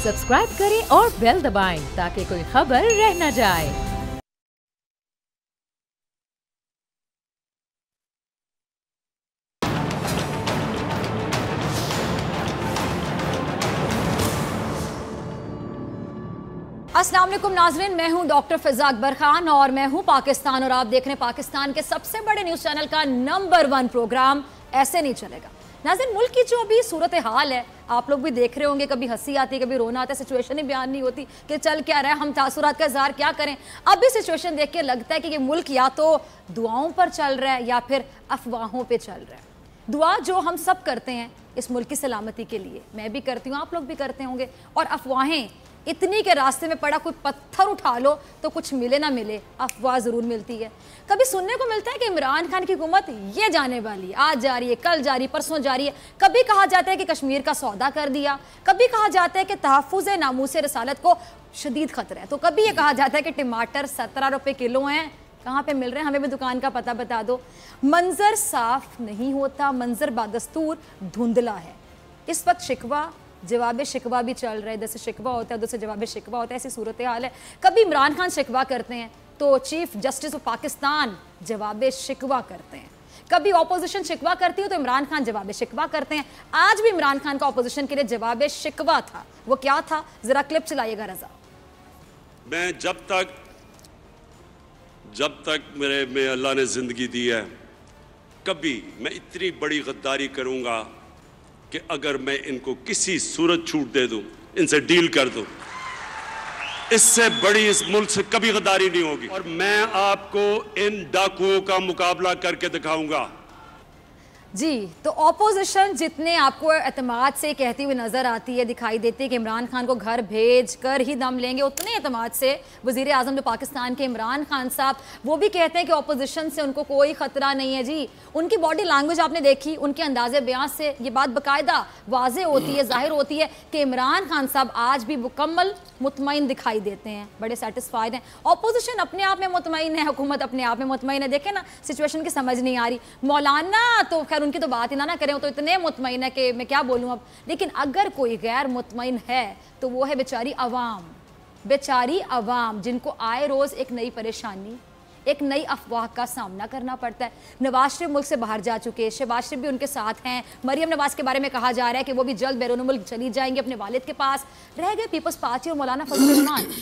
Subscribe करें और bell दबाएं ताकि कोई खबर रह न जाए। अस्सलाम वालेकुम नाज़रीन, मैं हूं डॉक्टर फिजा अकबर खान और मैं हूं पाकिस्तान और आप देख रहे हैं पाकिस्तान के सबसे बड़े न्यूज़ चैनल का नंबर 1 प्रोग्राम ऐसे नहीं चलेगा। नाज़रीन, मुल्क की जो अभी सूरत हाल है आप लोग भी देख रहे होंगे, कभी हंसी आती है कभी रोना आता है, सिचुएशन ही बयान नहीं होती कि चल क्या रहा है, हम तासुरात का इज़हार क्या करें। अब भी सिचुएशन देख के लगता है कि ये मुल्क या तो दुआओं पर चल रहा है या फिर अफवाहों पर चल रहा है। दुआ जो हम सब करते हैं इस मुल्क की सलामती के लिए, मैं भी करती हूँ, आप लोग भी करते होंगे, और अफवाहें इतनी के रास्ते में पड़ा कोई पत्थर उठा लो तो कुछ मिले ना मिले, अफवाह ज़रूर मिलती है। कभी सुनने को मिलता है कि इमरान खान की हुकूमत ये जाने वाली, आज जा रही है, कल जा रही है, परसों जा रही है। कभी कहा जाता है कि कश्मीर का सौदा कर दिया, कभी कहा जाता है कि तहफ़्फ़ुज़ नामूस रसालत को शदीद खतरा है, तो कभी ये कहा जाता है कि टमाटर 17 रुपये किलो हैं, कहाँ पे मिल रहे हैं, हमें भी दुकान का पता बता दो। मंजर साफ नहीं होता, मंजर बादस्तूर धुंधला है। इस वक्त शिकवा जवाब शिकवा भी चल रहा है, इधर से शिकवा होता है उधर से जवाब शिकवा होता है, ऐसी सूरत हाल है। कभी इमरान खान शिकवा करते हैं तो चीफ जस्टिस ऑफ पाकिस्तान जवाब शिकवा करते हैं, कभी ऑपोजिशन शिकवा करती है तो इमरान खान जवाब शिकवा करते हैं। आज भी इमरान खान का ऑपोजिशन के लिए जवाब शिकवा था, वो क्या था, जरा क्लिप चलाइएगा रजा। मैं जब तक मेरे में अल्लाह ने जिंदगी दी है, कभी मैं इतनी बड़ी गद्दारी करूंगा कि अगर मैं इनको किसी सूरत छूट दे दूं, इनसे डील कर दूं, इससे बड़ी इस मुल्क से कभी गद्दारी नहीं होगी। और मैं आपको इन डाकुओं का मुकाबला करके दिखाऊंगा। जी, तो ऑपोजिशन जितने आपको एतमाद से कहती हुई नज़र आती है, दिखाई देती है कि इमरान खान को घर भेज कर ही दम लेंगे, उतने एतमाद से वज़ीर आज़म जो पाकिस्तान के इमरान खान साहब, वो भी कहते हैं कि ऑपोजिशन से उनको कोई ख़तरा नहीं है। जी, उनकी बॉडी लैंग्वेज आपने देखी, उनके अंदाज़े बयान से ये बात बाकायदा वाज़े होती है, ज़ाहिर होती है कि इमरान खान साहब आज भी मुकम्मल मुतमईन दिखाई देते हैं, बड़े सेटिस्फाइड हैं। ऑपोजिशन अपने आप में मुतमईन है, हुकूमत अपने आप में मुतमईन है। देखें ना, सिचुएशन की समझ नहीं आ रही। मौलाना तो खैर उनकी तो बात ही ना करें, तो इतने मुतमईन है कि मैं क्या बोलूं अब। लेकिन अगर कोई गैर मुतमईन है तो वो है बेचारी अवाम, बेचारी अवाम जिनको आए रोज एक नई परेशानी, एक नई अफवाह का सामना करना पड़ता है। नवाज शरीफ मुल्क से बाहर जा चुके, शहबाज शरीफ भी उनके साथ हैं, मरियम नवाज के बारे में कहा जा रहा है कि वो भी जल्द बैरून मुल्क चली जाएंगे अपने वालिद के पास। रह गए पीपल्स पार्टी और मौलाना फजल रहमान।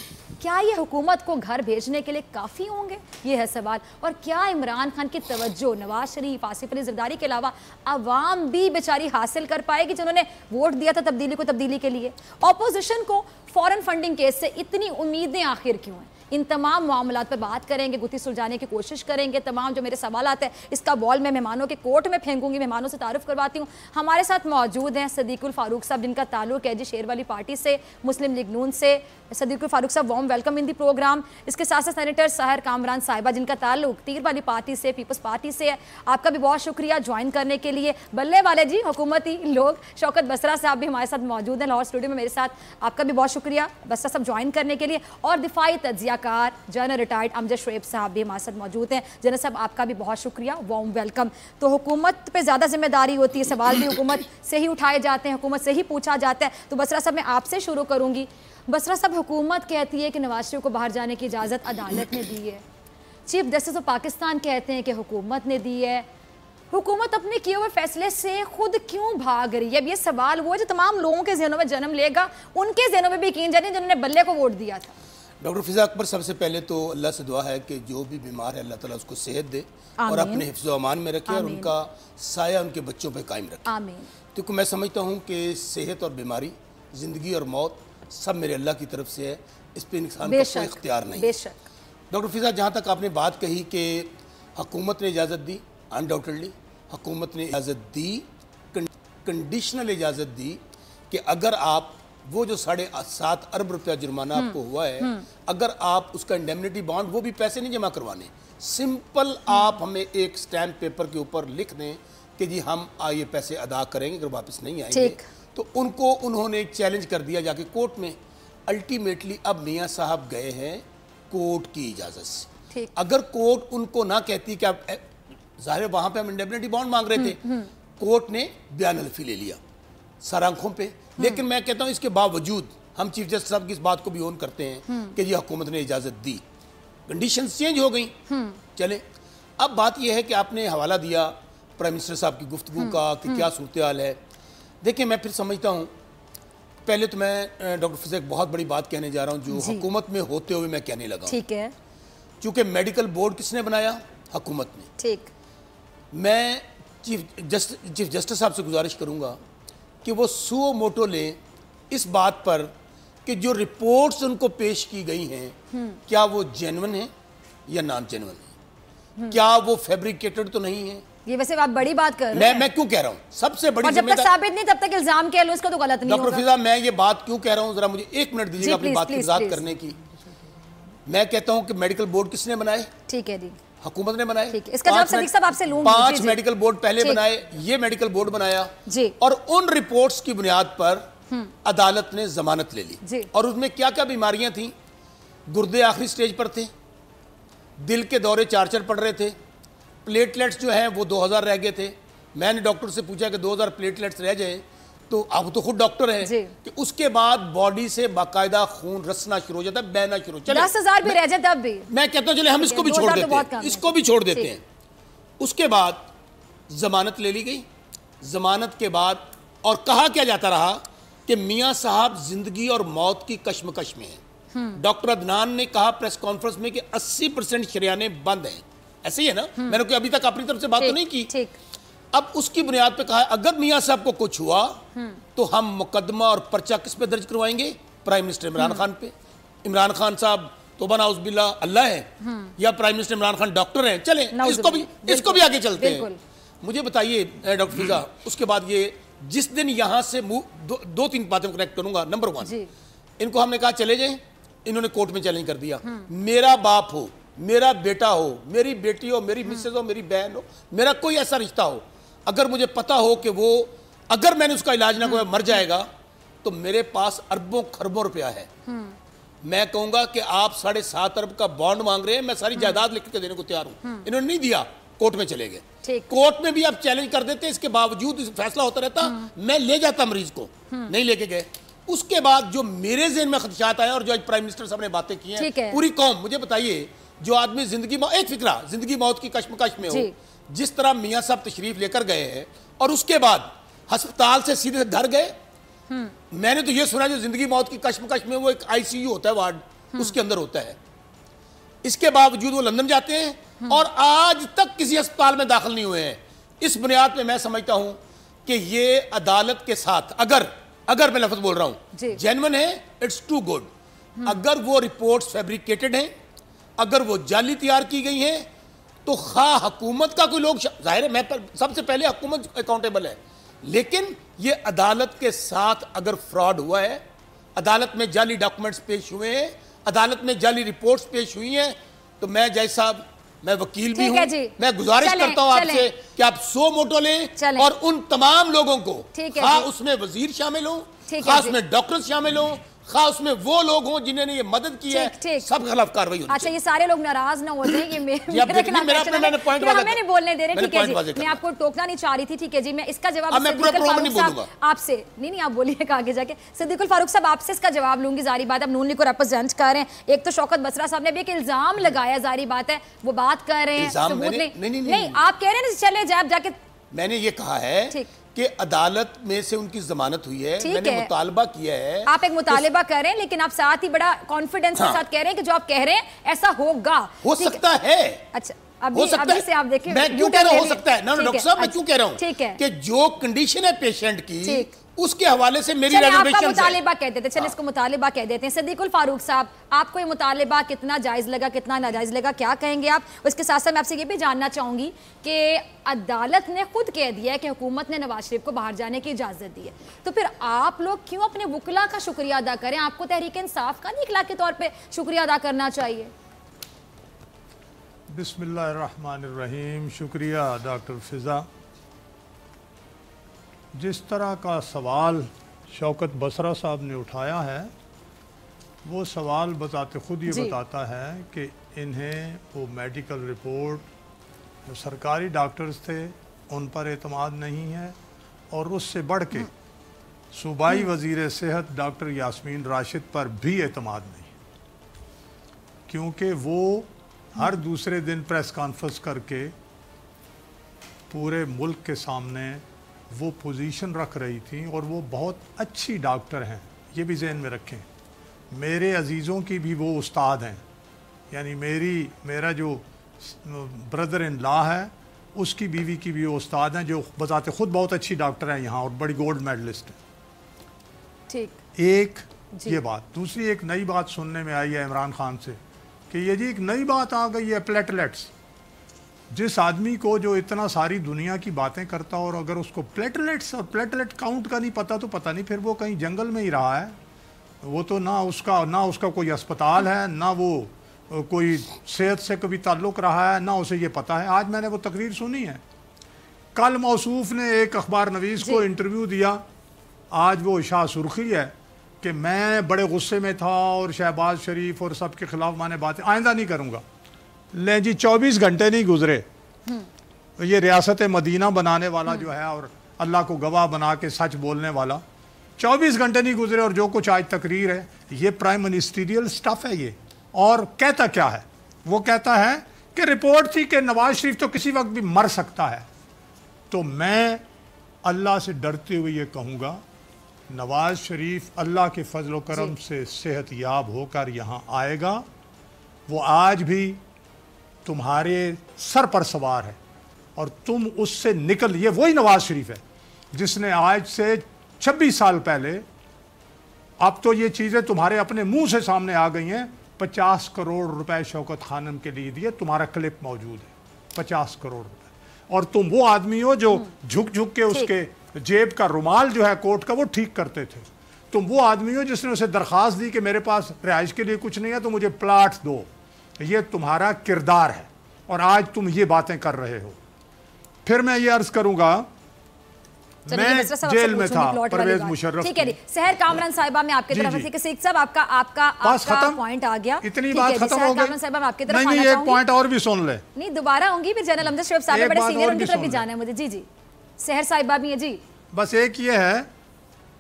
क्या ये हुकूमत को घर भेजने के लिए काफ़ी होंगे, ये है सवाल। और क्या इमरान खान की तवज्जो नवाज शरीफ, आसिफ अली ज़रदारी के अलावा अवाम भी बेचारी हासिल कर पाएगी जिन्होंने वोट दिया था तब्दीली के लिए। ऑपोजिशन को फॉरेन फंडिंग केस से इतनी उम्मीदें आखिर क्यों हैं? इन तमाम मामलात पर बात करेंगे, गुत्थी सुलझाने की कोशिश करेंगे। तमाम जो मेरे सवाल आते हैं इसका बॉल मैं मेहमानों के कोर्ट में फेंकूंगी, मेहमानों से तारुफ करवाती हूँ। हमारे साथ मौजूद हैं सदीकुल फारूक साहब, जिनका ताल्लुक है जी शेर वाली पार्टी से, मुस्लिम लीग नून से। सदीकुल फारूक साहब, warm welcome in the program. इसके साथ साथ सेनेटर सहर कामरान साहिबा, जिनका ताल्लुक तीर वाली पार्टी से, पीपल्स पार्टी से है। आपका भी बहुत शुक्रिया ज्वाइन करने के लिए। बल्ले वाले जी हुकूमती लोग, शौकत बसरा साहब भी हमारे साथ मौजूद हैं लाहौर स्टूडियो में मेरे साथ। आपका भी बहुत शुक्रिया बसरा साहब ज्वाइन करने के लिए। और दिफाई तज्जियाकार जनरल रिटायर्ड अमजद शुएब साहब भी हमारे साथ मौजूद हैं। जनरल साहब, आपका भी बहुत शुक्रिया, वार्म वेलकम। तो हुकूमत पे ज़्यादा जिम्मेदारी होती है, सवाल भी हुकूमत से ही उठाए जाते हैं, हुकूमत से ही पूछा जाता है। तो बसरा साहब, मैं आपसे शुरू करूँगी। बसरा साहब, हुकूमत कहती है कि नवाज शरीफ को बाहर जाने की इजाज़त अदालत ने दी है, चीफ जस्टिस ऑफ पाकिस्तान कहते हैं कि हुकूमत ने दी है। हुकूमत अपने किए हुए फैसले से खुद क्यों भाग रही है? अब ये सवाल वो जो तमाम लोगों के जहनों में जन्म लेगा, उनके जहनों में भी यकीन जाने जिन्होंने बल्ले को वोट दिया था। डॉक्टर फिजा अकबर, सबसे पहले तो अल्लाह से दुआ है कि जो भी बीमार है अल्लाह ताला उसको सेहत दे और अपने हिफ्ज़ व अमान में रखे और उनका साया उनके बच्चों पे कायम रखे। आमीन। क्योंकि मैं समझता हूँ कि सेहत और बीमारी, ज़िंदगी और मौत सब मेरे अल्लाह की तरफ से है, इस पर इंसान का कोई इख्तियार नहीं। बेशक। डॉक्टर फिजा, जहाँ तक आपने बात कही कि हुकूमत ने इजाज़त दी, अनडाउटेडली हुकूमत ने इजाज़त दी, कंडीशनल इजाज़त दी कि अगर आप वो जो 7.5 अरब रुपया जुर्माना आपको हुआ है, अगर आप उसका इंडेमनिटी बॉन्ड, वो भी पैसे नहीं जमा करवाने, सिंपल आप हमें एक स्टैम्प पेपर के ऊपर लिख दें कि जी हम ये पैसे अदा करेंगे अगर वापस नहीं आएंगे, तो उन्होंने एक चैलेंज कर दिया जाके कोर्ट में। अल्टीमेटली अब मियाँ साहब गए हैं कोर्ट की इजाज़त से। अगर कोर्ट उनको ना कहती कि आप ज़ाहिर वहाँ पे हम इंडेमनिटी बॉन्ड मांग रहे थे, कोर्ट ने बयान हल्फी ले लिया सर आंखों पे। लेकिन मैं कहता हूँ इसके बावजूद हम चीफ जस्टिस साहब की इस बात को भी ओन करते हैं कि ये हुकूमत ने इजाज़त दी, कंडीशंस चेंज हो गई। चले, अब बात यह है कि आपने हवाला दिया प्राइम मिनिस्टर साहब की गुफ्तगू का कि क्या सूरत हाल है। देखिए, मैं फिर समझता हूँ, पहले तो मैं डॉक्टर फिजा एक बहुत बड़ी बात कहने जा रहा हूँ जो हुकूमत में होते हुए मैं कहने लगा। ठीक है। चूँकि मेडिकल बोर्ड किसने बनाया? हुकूमत ने। ठीक। मैं चीफ जस्टिस साहब से गुजारिश करूँगा कि वो सुओ मोटो लें इस बात पर कि जो रिपोर्ट्स उनको पेश की गई हैं क्या वो जेन्युइन है या नॉन जेन्युइन है, क्या वो फैब्रिकेटेड तो नहीं है। ये वैसे आप बड़ी बात कर रहे हैं। मैं क्यों कह रहा हूं, सबसे बड़ी जब तक साबित नहीं तब तक इल्जाम कह लो, इसका तो गलत नहीं होगा। डॉक्टर फिजा, मैं ये बात क्यों कह रहा हूं, जरा मुझे 1 मिनट दीजिएगा अपनी बात की वजाहत करने की। मैं कहता हूं कि मेडिकल बोर्ड किसने बनाए? ठीक है जी, हुकूमत ने बनाए। इसका जवाब सदीक साहब आपसे लूंगी। 5 मेडिकल बोर्ड पहले बनाए, ये मेडिकल बोर्ड बनाया जी, और उन रिपोर्ट्स की बुनियाद पर अदालत ने जमानत ले ली। और उसमें क्या क्या बीमारियां थी? गुर्दे आखिरी स्टेज पर थे, दिल के दौरे 4 पड़ रहे थे, प्लेटलेट्स जो हैं वो 2000 रह गए थे। मैंने डॉक्टर से पूछा कि 2000 प्लेटलेट्स रह जाए तो आप तो खुद डॉक्टर हैं कि उसके बाद बॉडी से बाकायदा खून रसना शुरू हो जाता है, बहना शुरू। चले 10,000 भी रह जाए तब भी मैं कहता हूं चले हम इसको भी छोड़ देते हैं, इसको भी छोड़ देते हैं। उसके बाद जमानत ले ली गई। जमानत के बाद और कहा क्या जाता रहा कि मियां साहब जिंदगी और मौत की कश्मकश में हैं। डॉक्टर अदनान ने कहा प्रेस कॉन्फ्रेंस में कि 80% शरियाने बंद हैं। ऐसे ही है ना, मैंने कोई अभी तक अपनी तरफ से बात तो नहीं की। अब उसकी बुनियाद पे कहा अगर मियां साहब को कुछ हुआ तो हम मुकदमा और पर्चा किस पे दर्ज करवाएंगे? प्राइम मिनिस्टर इमरान खान पे। इमरान खान साहब तोबा नाउज़ुबिल्लाह अल्लाह है या prime minister Imran Khan doctor हैं? चलें इसको भी आगे चलते हैं। मुझे बताइए डॉक्टर फिजा, उसके बाद ये जिस दिन यहां से 2-3 बातें कनेक्ट करूंगा। नंबर 1, इनको हमने कहा चले जाएं, इन्होंने कोर्ट में चैलेंज कर दिया। मेरा बाप हो, मेरा बेटा हो, मेरी बेटी हो, मेरी मिसेज हो, मेरी बहन हो, मेरा कोई ऐसा रिश्ता हो, अगर मुझे पता हो कि वो अगर मैंने उसका इलाज ना किया मर जाएगा तो मेरे पास अरबों खरबों रुपया है, मैं कहूंगा कि आप 7.5 अरब का बॉन्ड मांग रहे हैं, मैं सारी जायदाद लिख के देने को तैयार हूं। इन्होंने नहीं दिया, कोर्ट में चले गए। कोर्ट में भी आप चैलेंज कर देते, इसके बावजूद फैसला होता रहता, मैं ले जाता मरीज को, नहीं लेके गए। उसके बाद जो मेरे ज़हन में खदशात आए और जो आज प्राइम मिनिस्टर साहब ने बातें की हैं, पूरी कौम, मुझे बताइए जो आदमी जिंदगी एक फिक्रा जिंदगी मौत की कश्मकश में हो, जिस तरह मियां साहब तशरीफ लेकर गए हैं और उसके बाद अस्पताल से सीधे घर गए। मैंने तो ये सुना जो जिंदगी मौत की कश्मकश में वो एक आईसीयू होता है, वार्ड, उसके अंदर होता है। इसके बावजूद वो लंदन जाते हैं और आज तक किसी अस्पताल में दाखिल नहीं हुए हैं। इस बुनियाद पे मैं समझता हूं कि ये अदालत के साथ अगर मैं लफ्ज बोल रहा हूं जेन्युइन है, इट्स टू गुड। अगर वो रिपोर्ट्स फैब्रिकेटेड हैं, अगर वो जाली तैयार की गई हैं, तो खा हुकूमत का कोई लोग, जाहिर है मैं सबसे पहले हुकूमत अकाउंटेबल है, लेकिन ये अदालत के साथ अगर फ्रॉड हुआ है, अदालत में जाली डॉक्यूमेंट्स पेश हुए हैं, अदालत में जाली रिपोर्ट्स पेश हुई हैं, तो मैं जैसा मैं वकील भी हूं, मैं गुजारिश करता हूं आपसे कि आप सो मोटो लें और उन तमाम लोगों को, खा उसमें वजीर शामिल हो, खा उसमें डॉक्टर शामिल हो, खास उसमें वो लोग हों जिन्होंने ये मदद की है, सब खिलाफ कार्रवाई होनी चाहिए। अच्छा, ये सारे लोग नाराज ना हो जाएं, ये मेरे खिलाफ हमें नहीं बोलने दे रहे, ठीक है जी, मैं आपको टोकना नहीं चाह रही थी, ठीक है जी, मैं इसका जवाब आपसे नहीं आप बोलिएगा आगे जाके। सिद्दीकुल फारूक साहब आपसे इसका जवाब लूंगी, जारी बात, अब नून लीग को रिप्रेजेंट कर रहे हैं। एक तो शौकत बसरा साहब ने भी एक इल्जाम लगाया, जारी बात है वो बात कर रहे हैं, सबूत नहीं, आप कह रहे हैं चले जाए जाके। मैंने ये कहा है कि अदालत में से उनकी जमानत हुई है, मैंने मुतालबा किया है। आप एक मुतालबा कर रहे हैं, लेकिन आप साथ ही बड़ा कॉन्फिडेंस के साथ कह रहे हैं कि जो आप कह रहे हैं ऐसा होगा, हो सकता है। अच्छा, अभी से आप देखिए, मैं क्यों कह रहा हूं हो सकता है ना डॉक्टर साहब, मैं क्यों कह रहा हूं कि जो कंडीशन है पेशेंट की, उसके हवाले से मेरी रिजर्वेशन मुतालिबा कह देते, चलिए इसको मुतालिबा कह देते हैं। सिद्दीकुल फारूक साहब, आपको ये मुतालिबा कितना जायज़ लगा, कितना नाजायज़ लगा, क्या कहेंगे आप? उसके साथ साथ मैं आपसे ये भी जानना चाहूंगी कि अदालत ने खुद कह दिया है कि हुकूमत ने नवाज शरीफ को बाहर जाने की इजाज़त दी है, तो फिर आप लोग क्यों अपने वकला का शुक्रिया अदा करें? आपको तहरीक इंसाफ का नहीं इखलाक के तौर पर शुक्रिया अदा करना चाहिए? बिस्मिल्लाहिर्रहमानिर्रहीम। शुक्रिया डॉक्टर फिजा। जिस तरह का सवाल शौकत बसरा साहब ने उठाया है, वो सवाल बताते खुद ये बताता है कि इन्हें वो मेडिकल रिपोर्ट जो सरकारी डॉक्टर्स थे उन पर एतमाद नहीं है, और उससे बढ़ के सूबाई वज़ीर सेहत डॉक्टर यास्मीन राशिद पर भी एतमाद नहीं, क्योंकि वो हर दूसरे दिन प्रेस कॉन्फ्रेंस करके पूरे मुल्क के सामने वो पोजीशन रख रही थी और वो बहुत अच्छी डॉक्टर हैं, ये भी जहन में रखें। मेरे अजीज़ों की भी वो उस्ताद हैं, यानी मेरा जो ब्रदर इन लॉ है उसकी बीवी की भी उस्ताद हैं, जो बजाते खुद बहुत अच्छी डॉक्टर हैं यहाँ और बड़ी गोल्ड मेडलिस्ट हैं। ठीक, एक ये बात। दूसरी एक नई बात सुनने में आई है इमरान खान से कि ये जी एक नई बात आ गई है प्लेटलेट्स। जिस आदमी को जो इतना सारी दुनिया की बातें करता और अगर उसको प्लेटलेट्स और प्लेटलेट काउंट का नहीं पता तो पता नहीं फिर वो कहीं जंगल में ही रहा है। वो तो ना उसका कोई अस्पताल है, ना वो कोई सेहत से कभी ताल्लुक़ रहा है, ना उसे ये पता है। आज मैंने वो तकरीर सुनी है, कल मौसूफ ने एक अखबार नवीस को इंटरव्यू दिया, आज वो शाह सुर्खी है कि मैं बड़े गुस्से में था और शहबाज शरीफ और सब के ख़िलाफ़ मैंने बातें आइंदा नहीं करूँगा। ले जी 24 घंटे नहीं गुजरे, ये रियासत मदीना बनाने वाला जो है और अल्लाह को गवाह बना के सच बोलने वाला, 24 घंटे नहीं गुजरे और जो कुछ आज तकरीर है ये प्राइम मिनिस्ट्रियल स्टफ है ये। और कहता क्या है, वो कहता है कि रिपोर्ट थी कि नवाज शरीफ तो किसी वक्त भी मर सकता है। तो मैं अल्लाह से डरते हुए ये कहूँगा, नवाज शरीफ अल्लाह के फजल करम से सेहत याब होकर यहाँ आएगा। वो आज भी तुम्हारे सर पर सवार है और तुम उससे निकल, ये वही नवाज शरीफ है जिसने आज से 26 साल पहले, अब तो ये चीज़ें तुम्हारे अपने मुंह से सामने आ गई हैं, 50 करोड़ रुपए शौकत खानम के लिए दिए। तुम्हारा क्लिप मौजूद है, 50 करोड़ रुपए। और तुम वो आदमी हो जो झुक झुक के उसके जेब का रुमाल जो है कोट का वो ठीक करते थे। तुम वो आदमी हो जिसने उसे दरख्वास्त दी कि मेरे पास रिहाइश के लिए कुछ नहीं है तो मुझे प्लाट दो। ये तुम्हारा किरदार है और आज तुम ये बातें कर रहे हो। फिर मैं ये अर्ज करूंगा, मैं जेल में था परवेज मुशर्रफ। ठीक है जी, सहर कामरान साहिबा में आपकी तरफ थी कि सिख साहब आपका पॉइंट आ गया, इतनी बात खत्म हो गई। साहिबा मैं आपकी तरफ आना चाहूंगी, एक पॉइंट और भी सुन ले। नहीं दोबारा आऊंगी, फिर जनरल अमजद शरीफ साहब बड़े सीनियर, उनकी तरफ भी जाना है मुझे। जी जी, सहर साहिबा भी है जी। बस एक ये है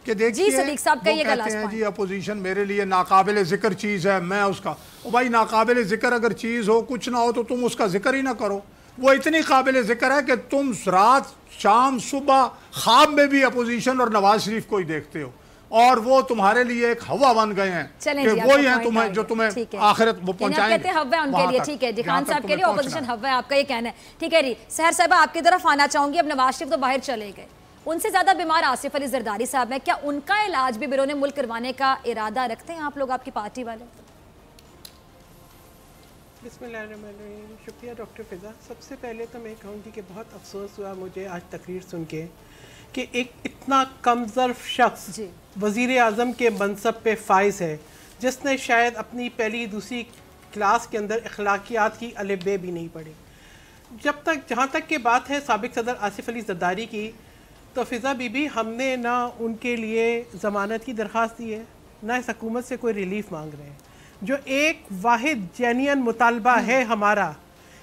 कि देखिए, जी सदीक साहब का ये कहते हैं जी अपोजिशन मेरे लिए नाकाबिले जिक्र चीज़ है, मैं उसका, ओ भाई नाकाबिले जिक्र अगर चीज़ हो, कुछ ना हो तो तुम उसका जिक्र ही ना करो। वो इतनी काबिल जिक्र है कि तुम रात शाम सुबह ख्वाब में भी अपोजिशन और नवाज शरीफ को ही देखते हो और वो तुम्हारे लिए एक हवा बन गए हैं कि वो ही हैं तुम्हें जो तुम्हें आखिरत वो पहुंचाएंगे। हवा उनके लिए, ठीक है जी, खान साहब के लिए अपोजिशन हवा है, आपका ये कहना है। ठीक है जी, सहर साहिबा आपकी तरफ आना चाहूंगी। अब नवाज शरीफ तो बाहर चले गए, उनसे ज्यादा बीमार आसिफ अली जरदारी साहब हैं, क्या उनका इलाज भी बिरोने मुल्क करवाने का इरादा रखते हैं आप लोग, आपकी पार्टी वाले? बिस्मिल्लाहिर्रहमानिर्रहीम। शुक्रिया डॉक्टर फ़िज़ा। सबसे पहले तो मैं कहूँगी कि बहुत अफसोस हुआ मुझे आज तकरीर सुन के कि एक इतना कमज़र्फ शख्स वज़ीर आज़म के मनसब पे फाइज है, जिसने शायद अपनी पहली दूसरी क्लास के अंदर अखलाकियात की अलबे भी नहीं पढ़ी। जहाँ तक की बात है साबिक़ सदर आसिफ अली ज़रदारी की, तो फ़िज़ा बीबी हमने ना उनके लिए ज़मानत की दरख्वास्त दी है, ना इस हुकूमत से कोई रिलीफ मांग रहे हैं। जो एक वाहिद जेन्युइन मुतालबा है हमारा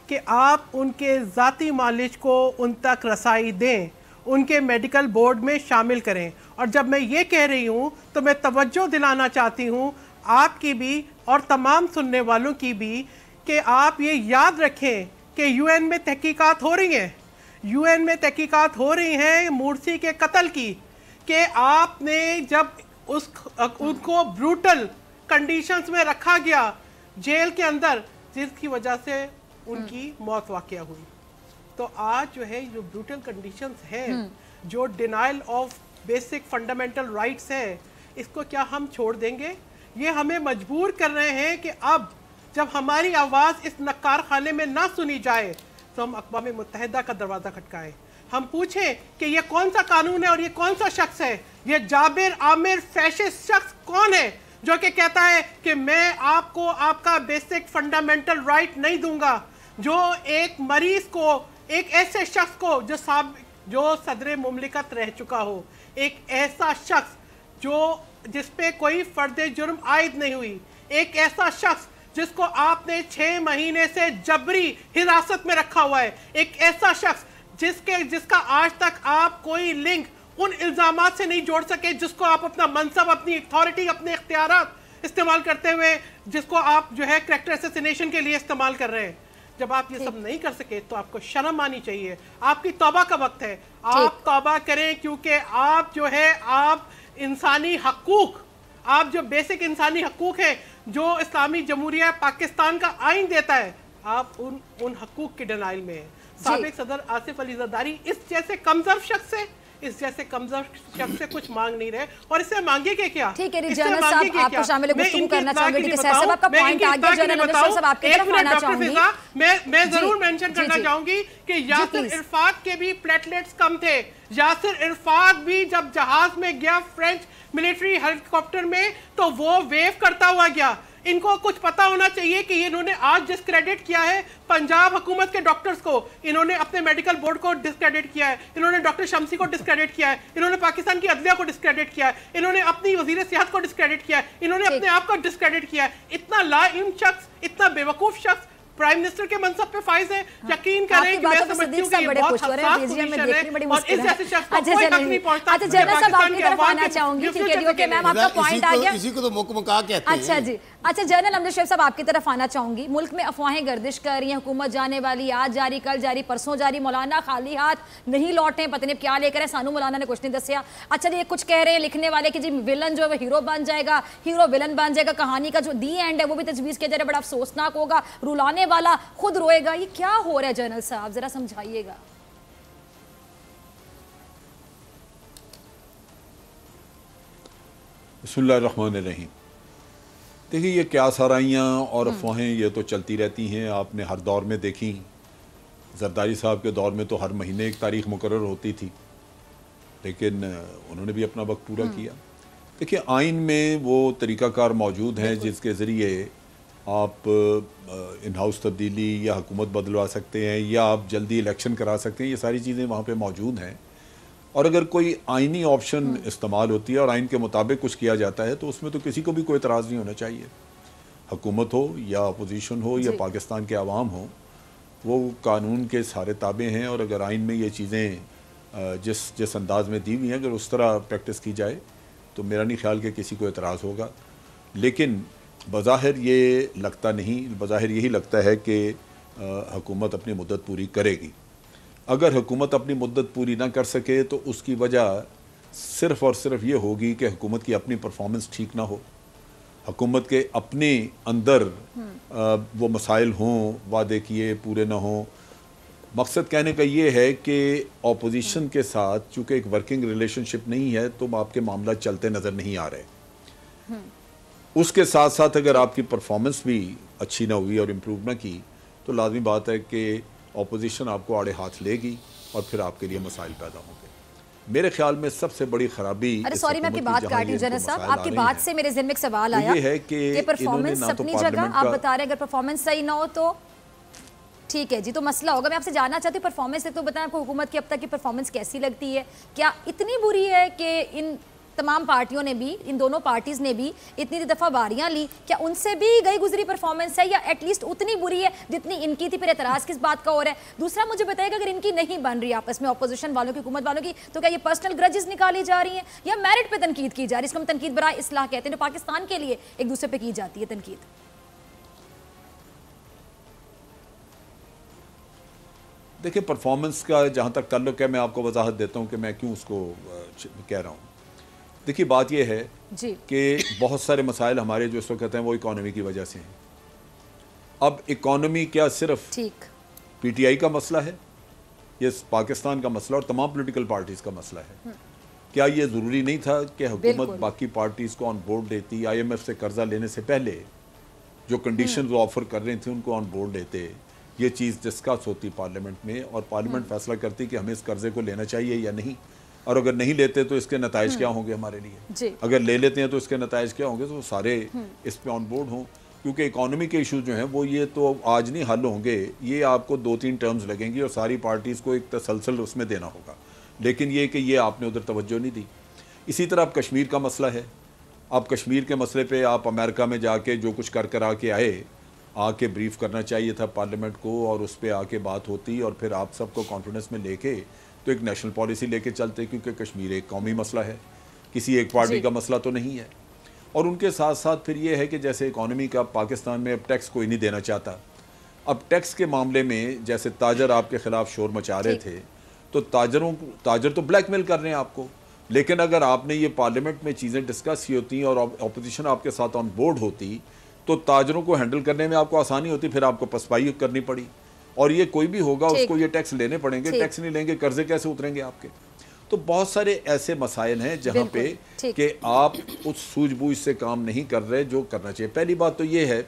कि आप उनके ज़ाती मालिज को उन तक रसाई दें, उनके मेडिकल बोर्ड में शामिल करें। और जब मैं ये कह रही हूँ तो मैं तवज्जो दिलाना चाहती हूँ आपकी भी और तमाम सुनने वालों की भी कि आप ये याद रखें कि यूएन में तहकीकात हो रही हैं, यूएन में तहकीकात हो रही हैं मुर्सी के कत्ल की, कि आपने जब उनको ब्रूटल कंडीशंस में रखा गया जेल के अंदर, जिसकी वजह से उनकी मौत वाक़या हुई। तो आज जो है जो ब्रूटल कंडीशंस हैं, जो denial of basic fundamental rights है, इसको क्या हम छोड़ देंगे? ये हमें मजबूर कर रहे हैं कि अब जब हमारी आवाज़ इस नक्कार खाने में ना सुनी जाए तो हम अक़वाम मुत्तहिदा का दरवाज़ा खटकाएं, हम पूछें कि ये कौन सा कानून है और ये कौन सा शख्स है, ये जाबिर आमिर फैशिस्ट शख्स कौन है जो कि कहता है कि मैं आपको आपका बेसिक फंडामेंटल राइट नहीं दूंगा, जो एक मरीज को, एक ऐसे शख्स को जो सदर मुमलिकत रह चुका हो, एक ऐसा शख्स जिस पे कोई फर्द जुर्म आयद नहीं हुई, एक ऐसा शख्स जिसको आपने 6 महीने से जबरी हिरासत में रखा हुआ है, एक ऐसा शख्स जिसका आज तक आप कोई लिंक उन इल्जामात से नहीं जोड़ सके जिसको आप अपना मनसब, अपनी अथॉरिटी, अपने इख्तियारात इस्तेमाल करते हुए, जिसको आप जो है कैरेक्टर असैसिनेशन के लिए इस्तेमाल कर रहे हैं। जब आप ये सब नहीं कर सके तो आपको शर्म आनी चाहिए। आपकी तौबा का वक्त है, आप तौबा करें, क्योंकि आप जो है आप इंसानी हकूक, आप जो बेसिक इंसानी हकूक है जो इस्लामी जमहूरिया पाकिस्तान का आइन देता है, आप उन हकूक के डिनाइल में है। साबिक सदर आसिफ अली जरदारी इस जैसे कमजोर शख्स से, इस जैसे कमजोर शख्स से कुछ मांग नहीं रहे, और इससे मांगे के क्या? ठीक है जनरल साहब, आपको शामिल गुफ्तगू करना चाहूंगी। ठीक है साहब, आपका पॉइंट आ गया। जनरल अमजद साहब आपकी तरफ आना चाहूंगी। मैं जरूर मेंशन करना चाहूंगी कि यासिर इरफाक के भी प्लेटलेट्स कम थे। यासिर इरफाक भी जब जहाज में गया फ्रेंच मिलिट्री हेलीकॉप्टर में, तो वो वेव करता हुआ गया। इनको कुछ पता होना चाहिए कि इन्होंने आज डिस्क्रेडिट किया है पंजाब हुकूमत के डॉक्टर्स को, इन्होंने अपने मेडिकल बोर्ड को डिस्क्रेडिट किया है, इन्होंने डॉक्टर शम्सी को डिस्क्रेडिट किया है, इन्होंने पाकिस्तान की अदलिया को डिस्क्रेडिट किया है, इन्होंने अपनी वजीर सेहत को डिस्क्रेडिट किया है, इन्होंने अपने आप को डिस्क्रेडिट किया है। इतना लाइल्म शख्स, इतना बेवकूफ शख्स प्राइम मिनिस्टर के मनसब पे फाइज है। यकीन करें कि मैं समझती हूं कि ये बहुत हसास पोजीशन है और इस जैसे शख्स को कोई हक नहीं पहुंचता। अच्छा जनरल साहब आपकी तरफ आना चाहूंगी। ठीक है ओके मैम, आपका पॉइंट आ गया। इसी को तो मुकमका कहते हैं। अच्छा जी, अच्छा जनरल अमजद साहब आपकी तरफ आना चाहूंगी। मुल्क में अफवाहें गर्दिश कर रही हैं, हुकूमत जाने वाली, आज जारी, कल जारी, परसों जारी, मौलाना खाली हाथ नहीं लौटे, पता नहीं क्या लेकर है, सानू मौलाना ने कुछ नहीं दसिया। अच्छा जी, कुछ कह रहे हैं लिखने वाले कि जी विलन जो है हीरो बन जाएगा, हीरो विलन बन जाएगा, कहानी का जो दी एंड है वो भी तजवीज़ किया जा रहा है, बड़ा अफसोसनाक होगा, रुलाने वाला खुद रोएगा। ये क्या हो रहा है जनरल साहब, जरा समझाइएगा। बिस्मिल्लाहिर्रहमानिर्रहीम। देखिए, ये क्या साराइयाँ और अफवाहें ये तो चलती रहती हैं, आपने हर दौर में देखी। जरदारी साहब के दौर में तो हर महीने एक तारीख मुकर्रर होती थी, लेकिन उन्होंने भी अपना वक्त पूरा किया। देखिए, आइन में वो तरीक़ाकार मौजूद हैं जिसके ज़रिए आप इन हाउस तब्दीली या हुकूमत बदलवा सकते हैं या आप जल्दी इलेक्शन करा सकते हैं। ये सारी चीज़ें वहाँ पे मौजूद हैं, और अगर कोई आइनी ऑप्शन इस्तेमाल होती है और आइन के मुताबिक कुछ किया जाता है तो उसमें तो किसी को भी कोई एतराज़ नहीं होना चाहिए। हुकूमत हो या अपोजिशन हो या पाकिस्तान के अवाम हो, वो कानून के सारे ताबे हैं, और अगर आइन में ये चीज़ें जिस अंदाज में दी हुई हैं, अगर उस तरह प्रैक्टिस की जाए तो मेरा नहीं ख्याल कि किसी को एतराज़ होगा। लेकिन बज़ाहिर ये लगता नहीं, बज़ाहिर यही लगता है कि हुकूमत अपनी मुद्दत पूरी करेगी। अगर हुकूमत अपनी मुद्दत पूरी ना कर सके तो उसकी वजह सिर्फ़ और सिर्फ ये होगी कि हुकूमत की अपनी परफॉर्मेंस ठीक ना हो, हुकूमत के अपने अंदर वो मसाइल हों, वादे किए पूरे ना हों। मकसद कहने का ये है कि ऑपोजिशन के साथ चूँकि एक वर्किंग रिलेशनशिप नहीं है तो आपके मामला चलते नज़र नहीं आ रहे। उसके साथ साथ अगर आपकी परफॉर्मेंस भी अच्छी ना हुई और इम्प्रूव ना की तो लाजमी बात है कि ऑपोजिशन आपको आड़े हाथ लेगी और फिर आपके लिए मसाइल पैदा होंगे। मेरे ख्याल में सबसे बड़ी खराबी, अरे सॉरी मैं आपकी बात काटी जनरल साहब, आपकी बात से मेरे ज़हन में एक सवाल आया, ये है कि परफॉर्मेंस अपनी जगह आप बता रहे हैं, अगर परफॉर्मेंस सही ना हो तो ठीक है जी, तो मसला होगा। मैं आपसे जानना चाहती हूँ परफॉर्मेंस से, तो बताएं आपको हुकूमत की अब तक की परफॉर्मेंस कैसी लगती है? क्या इतनी बुरी है कि इन तमाम पार्टियों ने भी, इन दोनों पार्टीज़ ने भी इतनी दफ़ा बारियां ली, क्या उनसे भी गई गुजरी परफॉर्मेंस है या एटलीस्ट उतनी बुरी है जितनी इनकी थी? फिर एतराज़ किस बात का हो रहा है? दूसरा मुझे बताइएगा, अगर इनकी नहीं बन रही आपस में अपोजिशन वालों की, हुकूमत वालों की, तो क्या ये पर्सनल ग्रजेस निकाली जा रही हैं या मेरिट पे तनकीद की जा रही है? इसको हम तनकीद बराए इस्लाह कहते हैं, जो पाकिस्तान के लिए एक दूसरे पे की जाती है तनकीद। देखिए, परफॉर्मेंस का जहाँ तक ताल्लुक है, मैं आपको वजाहत देता हूँ कि मैं क्यों उसको कह रहा हूँ। देखिए, बात यह है कि बहुत सारे मसाइल हमारे जो इस वक्त हैं वो इकॉनमी की वजह से हैं। अब इकॉनमी क्या सिर्फ पीटीआई का मसला है? ये पाकिस्तान का मसला और तमाम पॉलिटिकल पार्टीज़ का मसला है। क्या ये ज़रूरी नहीं था कि हुकूमत बाकी पार्टीज़ को ऑन बोर्ड लेती, IMF से कर्जा लेने से पहले जो कंडीशन वो ऑफर कर रहे थे उनको ऑन बोर्ड लेते, ये चीज़ डिस्कस होती पार्लियामेंट में और पार्लियामेंट फैसला करती कि हमें इस कर्जे को लेना चाहिए या नहीं, और अगर नहीं लेते तो इसके नताइज क्या होंगे हमारे लिए, अगर ले लेते हैं तो इसके नताइज क्या होंगे, तो सारे इस पे ऑन बोर्ड हों। क्योंकि इकॉनमी के इशूज़ जो हैं वो ये तो आज नहीं हल होंगे, ये आपको 2-3 टर्म्स लगेंगी और सारी पार्टीज़ को एक तसलसल उसमें देना होगा। लेकिन ये कि ये आपने उधर तवज्जो नहीं दी। इसी तरह अब कश्मीर का मसला है। अब कश्मीर के मसले पे आप अमेरिका में जाके जो कुछ कर आके आए, आके ब्रीफ करना चाहिए था पार्लियामेंट को और उस पर आके बात होती और फिर आप सबको कॉन्फिडेंस में लेके तो एक नेशनल पॉलिसी लेके चलते, क्योंकि कश्मीर एक कौमी मसला है, किसी एक पार्टी का मसला तो नहीं है। और उनके साथ साथ फिर ये है कि जैसे इकॉनमी का पाकिस्तान में अब टैक्स कोई नहीं देना चाहता। अब टैक्स के मामले में जैसे ताजर आपके खिलाफ शोर मचा रहे थे, तो ताजर तो ब्लैकमेल कर रहे हैं आपको, लेकिन अगर आपने ये पार्लियामेंट में चीज़ें डिस्कस की होती और अपोजिशन आपके साथ ऑन बोर्ड होती तो ताजरों को हैंडल करने में आपको आसानी होती। फिर आपको पसपाई करनी पड़ी, और ये कोई भी होगा उसको ये टैक्स लेने पड़ेंगे, टैक्स नहीं लेंगे कर्जे कैसे उतरेंगे आपके। तो बहुत सारे ऐसे मसाइल हैं जहाँ पे कि आप उस सूझबूझ से काम नहीं कर रहे जो करना चाहिए। पहली बात तो ये है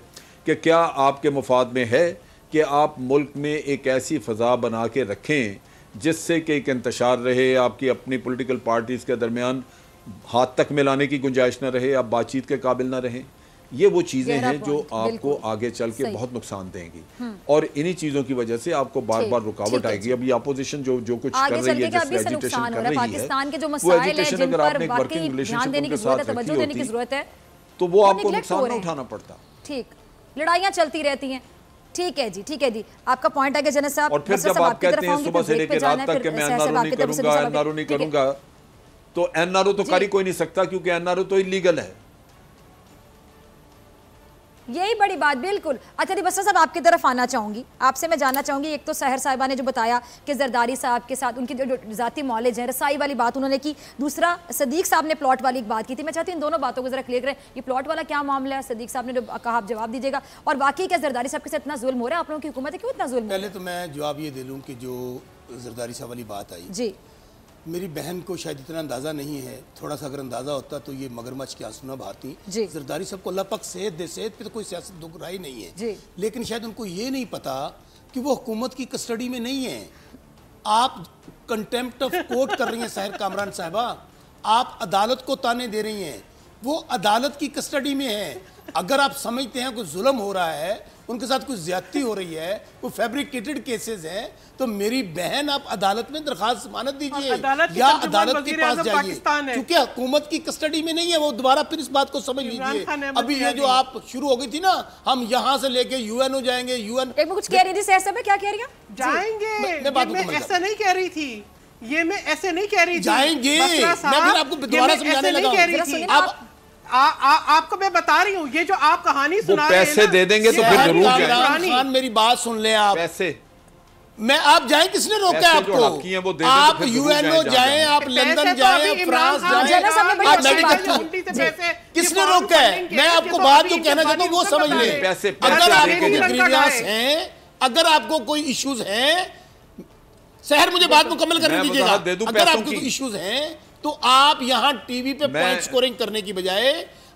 कि क्या आपके मुफाद में है कि आप मुल्क में एक ऐसी फ़ज़ा बना के रखें जिससे कि एक इंतशार रहे, आपकी अपनी पॉलिटिकल पार्टीज़ के दरमियान हाथ तक मिलाने की गुंजाइश न रहे, आप बातचीत के काबिल न रहें। ये वो चीज़ें हैं जो आपको आगे चल के बहुत नुकसान देंगी, और इन्हीं चीज़ों की वजह से आपको बार बार रुकावट आएगी। अभी अपोजिशन जो कुछ कर रही है, जैसे एजिटेशन कर रही है, पाकिस्तान के जो वो मसाइल हैं एजिटेशन जिन अगर पर आपने एक वाकई वर्किंग ध्यान देने की रिलेशनशिप जरूरत है, तवज्जो देने की जरूरत है, तो वो आपको नुकसान न उठाना पड़ता। ठीक, लड़ाइयाँ चलती रहती हैं। ठीक है जी, ठीक है जी, आपका पॉइंट है कि जनरल साहब। और फिर जब आप कहते हैं सुबह से लेकर रात तक कि मैं एनआरओ नहीं करूंगा, एनआरओ नहीं करूंगा, तो एनआरओ तो कर ही कोई नहीं सकता, क्योंकि एनआरओ तो इलीगल है। यही बड़ी बात, बिल्कुल। अच्छा जी बसरा साहब, आपकी तरफ आना चाहूंगी, आपसे मैं जानना चाहूंगी, एक तो सहर साहिबा ने जो बताया कि जरदारी साहब के साथ उनकी जो ज़ाती नॉलेज है, रसाई वाली बात उन्होंने की, दूसरा सदीक साहब ने प्लॉट वाली एक बात की थी। मैं चाहती हूँ इन दोनों बातों को जरा क्लियर करें, ये प्लॉट वाला क्या मामला है, सदीक साहब ने जो कहा आप जवाब दीजिएगा, और वाकई क्या जरदारी साहब के साथ इतना जुल्म हो रहा है, आप लोगों की हुकूमत है, क्यों इतना जुल्म? पहले तो मैं जवाब ये दे लूँ कि जो जरदारी साहब वाली बात आई जी, मेरी बहन को शायद इतना अंदाज़ा नहीं है, थोड़ा सा अगर अंदाज़ा होता तो ये मगरमच्छ के आंसू ना बहाती। जरदारी साहब को अल्लाह पाक सेहत दे, सेहत पे तो कोई सियासत दुगराई नहीं है, लेकिन शायद उनको ये नहीं पता कि वो हुकूमत की कस्टडी में नहीं है। आप कंटेम्प्ट ऑफ कोर्ट कर रही हैं सहर कामरान साहिबा, आप अदालत को ताने दे रही हैं, वो अदालत की कस्टडी में है। अगर आप समझते हैं कोई जुल्म हो रहा है, उनके साथ कुछ ज्यादती हो रही है, कोई फैब्रिकेटेड केसेस हैं, तो मेरी बहन आप अदालत में दरखास्त जमानत दीजिए या अदालत के पास जाइए, क्योंकि हुकूमत की कस्टडी में नहीं है। वो दोबारा फिर इस बात को समझ लीजिए। अभी ये जो आप शुरू हो गई थी ना, हम यहाँ से लेके यूएन हो जाएंगे, यूएन कुछ कह रही थी, क्या कह रही है? जाएंगे, मैं ऐसा नहीं कह रही थी, ये मैं ऐसे नहीं कह रही थी, जाएंगे। मैं फिर आपको दोबारा समझाने लगा। आपको मैं बता रही हूँ, ये जो आप कहानी सुना रहे हैं, पैसे दे देंगे तो फिर जरूर जाएंगे। मेरी बात सुन ले आप, पैसे मैं आप जाएं, किसने रोका है आपको? आप यूएनओ जाएं, आप लंदन जाएं, फ्रांस जाएं, आप मेडिकल, किसने रोका है? मैं आपको बात जो कहना चाहता हूँ वो समझ लें। अगर आपको ग्रीवियंस हैं, अगर आपको कोई इश्यूज हैं, शहर मुझे बात मुकम्मल करने दीजिएगा, अगर आपको कोई इश्यूज हैं तो आप यहाँ टीवी पे पॉइंट स्कोरिंग करने की बजाय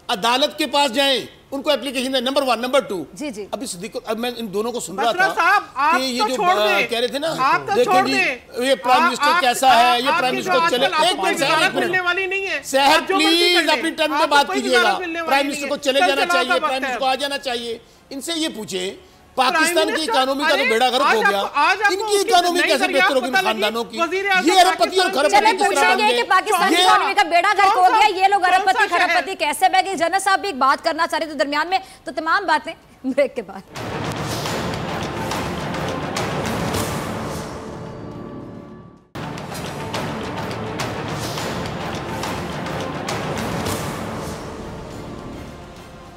अदालत के पास जाएं, उनको एप्लीकेशन है। Number 1, number 2। जी जी, अभी अब मैं इन दोनों को सुन रहा था कि ये जो कह रहे थे ना, देखिए जी ये प्राइम मिनिस्टर कैसा है, ये प्राइम मिनिस्टर चले, एक मिनट शहर प्लीज अपनी टर्न पे बात कीजिएगा। प्राइम मिनिस्टर को चले जाना चाहिए, प्राइम मिनिस्टर को आ जाना चाहिए। इनसे ये पूछे पाकिस्तान की इकोनॉमी का तो बेड़ा गर्क हो गया, इनकी इकोनॉमी कैसे बेहतर होगी? खानदानों की ये अरबपति और खरबपति किस तरह बन गए? पाकिस्तान की इकोनॉमी का बेड़ा गर्क हो गया, ये लोग अरबपति खरबपति कैसे बह गए? जनरल साहब भी एक बात करना चाह रहे थे दरमियान में, तो तमाम बातें ब्रेक के बाद।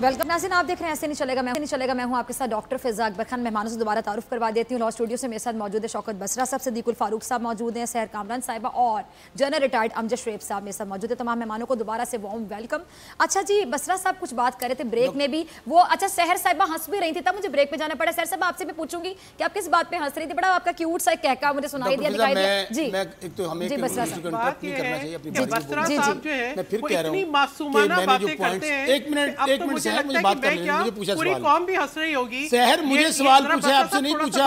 वेलकम नाज़रीन, आप देख रहे हैं ऐसे नहीं चलेगा। मैं हूं आपके साथ डॉक्टर फिजा अकबर खान। मेहमानों से दोबारा तारुफ करवा देती हूं। लॉ स्टूडियो से मेरे साथ मौजूद है शौकत बसरा साहब, सदीकुल फारूक साहब मौजूद हैं, सहर कामरान साहिबा और जनरल रिटायर्ड अमजद शुएब साहब मेरे साथ मौजूद है। तमाम मेहमानों को दोबारा से वार्म वेलकम। अच्छा जी, बसरा साहब कुछ बात कर रहे थे ब्रेक में भी, वो अच्छा सहर साहिबा हंस भी रही थी, तब मुझे ब्रेक में जाना पड़ा। सहर साहब आपसे भी पूछूंगी कि आप किस बात पे हंस रही थी? बड़ा आपका क्यूट सा कहका मुझे सुनाई दिया, दिखाई दिया जी। एक तो हमें बसरा साहब नहीं करना चाहिए अपनी बात जो है, मैं फिर कह रहा हूं मासूमाना बातें करते हैं। एक मिनट सहर मुझे बात करने, मुझे पूछा पूरी कौम भी हंस रही होगी। सहर मुझे सवाल पूछा, आपसे नहीं पूछा।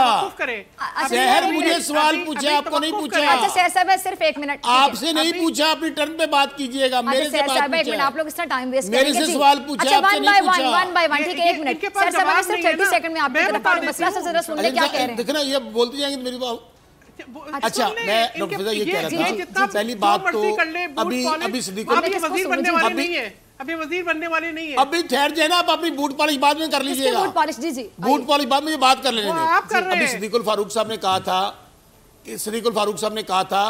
सहर मुझे सवाल पूछा, आपको नहीं पूछा। अच्छा सहर साहब सिर्फ 1 मिनट, आपसे नहीं पूछा, अपनी टर्न पे बात कीजिएगा, मेरे से बात पूछा। आप लोग इस तरह टाइम वेस्ट मेरे से सवाल पूछा, आपसे नहीं पूछा। वन बाय वन, ठीक है 1 मिनट। सहर साहब सिर्फ 30 सेकंड में आपकी तरफ आ रहे हैं, मसला से जरा सुन ले क्या कह रहे हैं। देखना ये बोलते जाएंगे मेरी बात। अच्छा मैं डॉक्टर फिजा ये कह रहा था, पहली बात तो अभी सिद्दीक वजीर बनने वाले नहीं है, अभी वजीर बनने वाले नहीं है। अभी ठहर जाए ना, आप अपनी बूट पॉलिश बाद में कर लीजिएगा। बूट पॉलिश जी जी, बूट पॉलिश बाद में बात कर लेने दें। आप कर रहे हैं। अभी सिद्दीकुल फारूक साहब ने कहा था सदीकुल फारूक साहब ने कहा था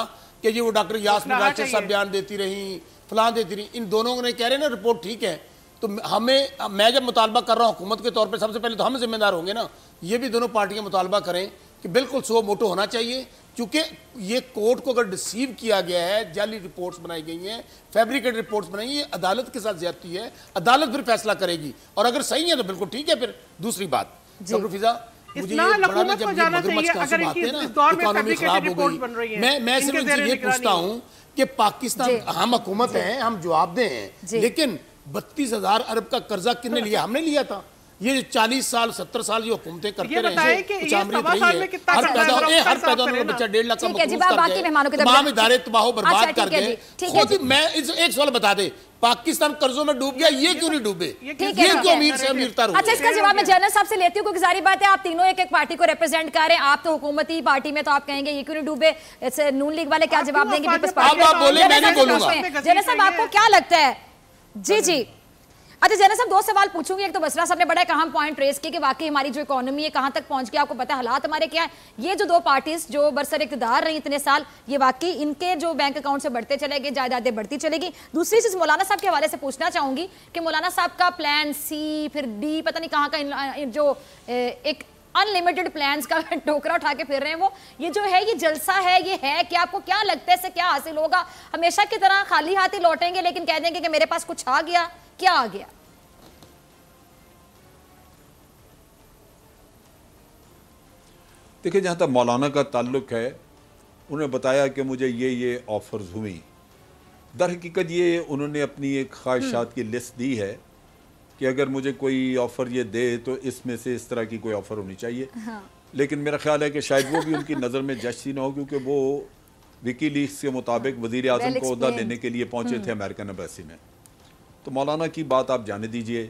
कि ये वो डॉक्टर यास्मीन राशिद साहब बयान देती रही, फलां देती रही, इन दोनों ने कह रहे हैं ना रिपोर्ट ठीक है, तो मैं जब मुतालबा कर रहा हूँ हुकूमत के तौर पर, सबसे पहले तो हम जिम्मेदार होंगे ना, ये भी दोनों पार्टियां मुतालबा करें कि बिल्कुल सो मोटो होना चाहिए, क्योंकि ये कोर्ट को अगर डिसीव किया गया है, जाली रिपोर्ट्स बनाई गई हैं, फैब्रिकेट रिपोर्ट्स बनाई, ये अदालत के साथ ज्यादती है, अदालत फिर फैसला करेगी, और अगर सही है तो बिल्कुल ठीक है। फिर दूसरी बात डॉक्टर फिजा, मुझे ये बड़ा ना, जब ये मगरमच्छ का आंसू आते हैं ना, इकोनॉमी खराब हो गई, मैं सिर्फ इनसे ये पूछता हूँ कि पाकिस्तान, हम हुकूमत हैं, हम जवाबदेह हैं, लेकिन 32,000 अरब का कर्जा किसने लिया? हमने लिया था। ये 40 साल 70 साल जो हुकूमतें करते रहे हैं, हर पैदा होने बच्चा 1.5 लाख का तमाम इदारे तबाह बर्बाद कर गए। खुद मैं एक सवाल बता दे, पाकिस्तान कर्जों में डूब गया, ये क्यों नहीं डूबे? ये क्यों अमीर से अमीरतर हुए? अच्छा, इसका जवाब मैं जनरल साहब से लेती हूँ, क्योंकि सारी बात है, आप तीनों एक एक पार्टी को रिप्रेजेंट कर रहे हैं, आप तो हुकूमती पार्टी में, तो आप कहेंगे ये क्यों नहीं डूबे? नून लीग वाले क्या जवाब देंगे? आप बोले, मैं नहीं बोलूंगा। जनरल साहब आपको क्या लगता है? जी जी, अच्छा जनरल साहब, 2 सवाल पूछूंगी। एक तो बसरा साहब ने बड़ा एक अहम पॉइंट रेज किया कि वाकई हमारी जो इकोनॉमी है कहां तक पहुंच गई, आपको पता है हालात हमारे क्या है। ये जो 2 पार्टीज जो बरसर इक़्तिदार रही इतने साल, ये वाकई इनके जो बैंक अकाउंट से बढ़ते चले गए, जायदादें बढ़ती चलेगी। दूसरी चीज मौलाना साहब के हवाले से पूछना चाहूंगी कि मौलाना साहब का प्लान सी, फिर डी, पता नहीं कहाँ का जो एक अनलिमिटेड प्लान्स का टोकरा उठा के फिर रहे हैं, वो ये जो है, ये जलसा है, ये है क्या? आपको क्या लगता है इससे क्या हासिल होगा? हमेशा की तरह खाली हाथ ही लौटेंगे, लेकिन कह देंगे कि मेरे पास कुछ आ गया? क्या आ गया? देखिए, जहाँ तक मौलाना का ताल्लुक है, उन्होंने बताया कि मुझे ये ऑफ़र्स हुई। दर हकीकत ये उन्होंने अपनी एक ख्वाहिशात की लिस्ट दी है कि अगर मुझे कोई ऑफ़र ये दे तो इसमें से इस तरह की कोई ऑफ़र होनी चाहिए। हाँ। लेकिन मेरा ख्याल है कि शायद वो भी उनकी नज़र में जस्टिस ना हो, क्योंकि वो विकीलीक्स के मुताबिक वज़ीर आज़म को ओहदा लेने के लिए पहुँचे थे अमेरिकन एम्बेसी में। तो मौलाना की बात आप जाने दीजिए,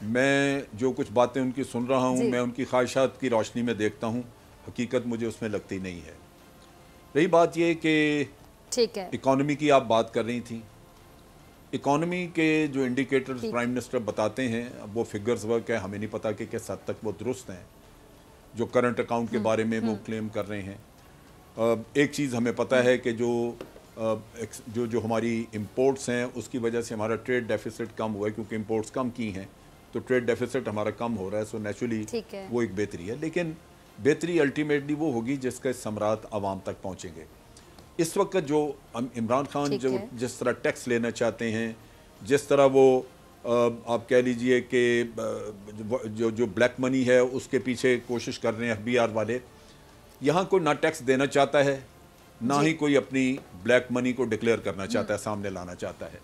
मैं जो कुछ बातें उनकी सुन रहा हूँ, मैं उनकी ख्वाहिशात की रोशनी में देखता हूँ, हकीकत मुझे उसमें लगती नहीं है। रही बात ये कि ठीक है, इकॉनमी की आप बात कर रही थी, इकॉनमी के जो इंडिकेटर्स प्राइम मिनिस्टर बताते हैं, अब वो फिगर्स वर्क है, हमें नहीं पता कि किस हद तक वो दुरुस्त हैं। जो करंट अकाउंट के बारे में वो क्लेम कर रहे हैं, एक चीज़ हमें पता है कि जो हमारी इंपोर्ट्स हैं उसकी वजह से हमारा ट्रेड डेफिसिट कम हुआ है, क्योंकि इंपोर्ट्स कम की हैं तो ट्रेड डेफिसिट हमारा कम हो रहा है। सो नेचुरली वो एक बेहतरी है, लेकिन बेहतरी अल्टीमेटली वो होगी जिसका समरात आवाम तक पहुँचेंगे। इस वक्त जो इमरान खान जो जिस तरह टैक्स लेना चाहते हैं, जिस तरह वो आप कह लीजिए कि जो ब्लैक मनी है उसके पीछे कोशिश कर रहे हैं FBI वाले, यहाँ कोई ना टैक्स देना चाहता है, ना ही कोई अपनी ब्लैक मनी को डिक्लेयर करना चाहता है, सामने लाना चाहता है।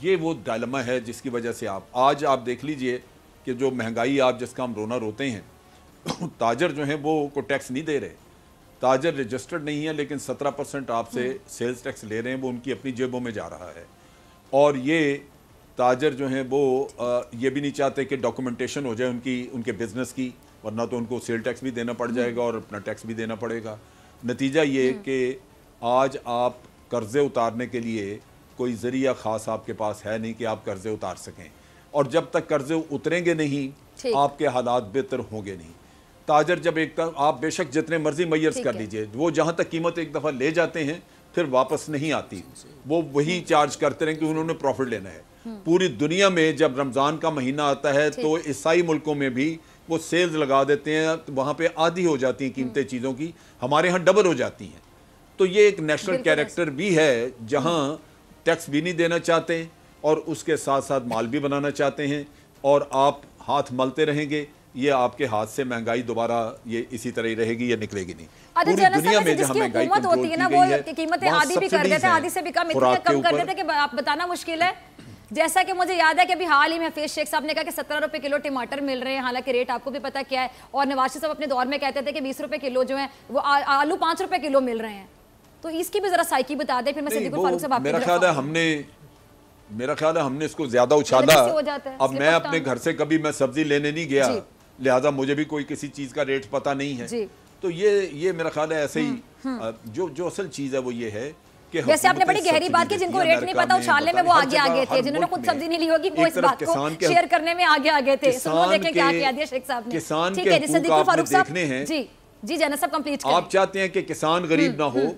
ये वो डायलेमा है जिसकी वजह से आज आप देख लीजिए कि जो महंगाई आप जिसका हम रोना रोते हैं, ताजर जो हैं वो को टैक्स नहीं दे रहे, ताजर रजिस्टर्ड नहीं है, लेकिन 17% आपसे सेल्स टैक्स ले रहे हैं, वो उनकी अपनी जेबों में जा रहा है। और ये ताजर जो हैं वो ये भी नहीं चाहते कि डॉक्यूमेंटेशन हो जाए उनके बिजनेस की, वरना तो उनको सेल टैक्स भी देना पड़ जाएगा और अपना टैक्स भी देना पड़ेगा। नतीजा ये कि आज आप कर्ज़े उतारने के लिए कोई ज़रिया ख़ास आपके पास है नहीं कि आप कर्ज़े उतार सकें, और जब तक कर्ज़े उतरेंगे नहीं आपके हालात बेहतर होंगे नहीं। ताजर जब एक तरफ आप बेशक जितने मर्जी मैयर्स कर लीजिए, वो जहाँ तक कीमत एक दफ़ा ले जाते हैं फिर वापस नहीं आती, वो वही चार्ज करते रहें कि उन्होंने प्रॉफिट लेना है। पूरी दुनिया में जब रमज़ान का महीना आता है तो ईसाई मुल्कों में भी वो सेल्स लगा देते हैं, तो वहाँ पे आधी हो जाती हैं कीमतें चीज़ों की, हमारे यहाँ डबल हो जाती हैं। तो ये एक नेशनल कैरेक्टर भी है जहाँ टैक्स भी नहीं देना चाहते और उसके साथ साथ माल भी बनाना चाहते हैं, और आप हाथ मलते रहेंगे, ये आपके हाथ से महंगाई दोबारा ये इसी तरह ही रहेगी, ये निकलेगी नहीं। पूरी दुनिया में जहाँ महंगाई कंट्रोल की गई है, कीमतें आधी भी कर देते हैं, आधी से भी कम, इतनी कम कर देते हैं कि आप बताना मुश्किल है। जैसा कि मुझे याद है कि अभी हाल ही में हफीज शेख साहब ने कहा कि 17 रुपए किलो टमाटर मिल रहे हैं, हालांकि रेट आपको भी पता क्या है, और नवाज शरीफ साहब अपने दौर में कहते थे कि 20 रुपए किलो जो है वो आलू 5 रुपए किलो मिल रहे हैं। तो इसकी भी जरा साइकी बता दें, फिर मैं सिद्दीकुल फारूक साहब मेरा ख्याल है हमने इसको ज्यादा उछाला। अब मैं अपने घर से कभी मैं सब्जी लेने नहीं गया, लिहाजा मुझे भी कोई किसी चीज का रेट पता नहीं है। तो ये मेरा ख्याल है ऐसे ही जो असल चीज है वो ये है कि जैसे आपने बड़ी गहरी बात की, जिनको रेट नहीं पता उछालने में वो आगे थे, जिन्होंने खुद सब्जी नहीं ली होगी वो इस बात को शेयर करने में आगे थे। सुनो देखें क्या किया दिया शेख साहब ने। किसान के हकूक आपने देखने हैं, जी जैनब साहब कंप्लीट करें। आप चाहते हैं कि किसान गरीब ना हो,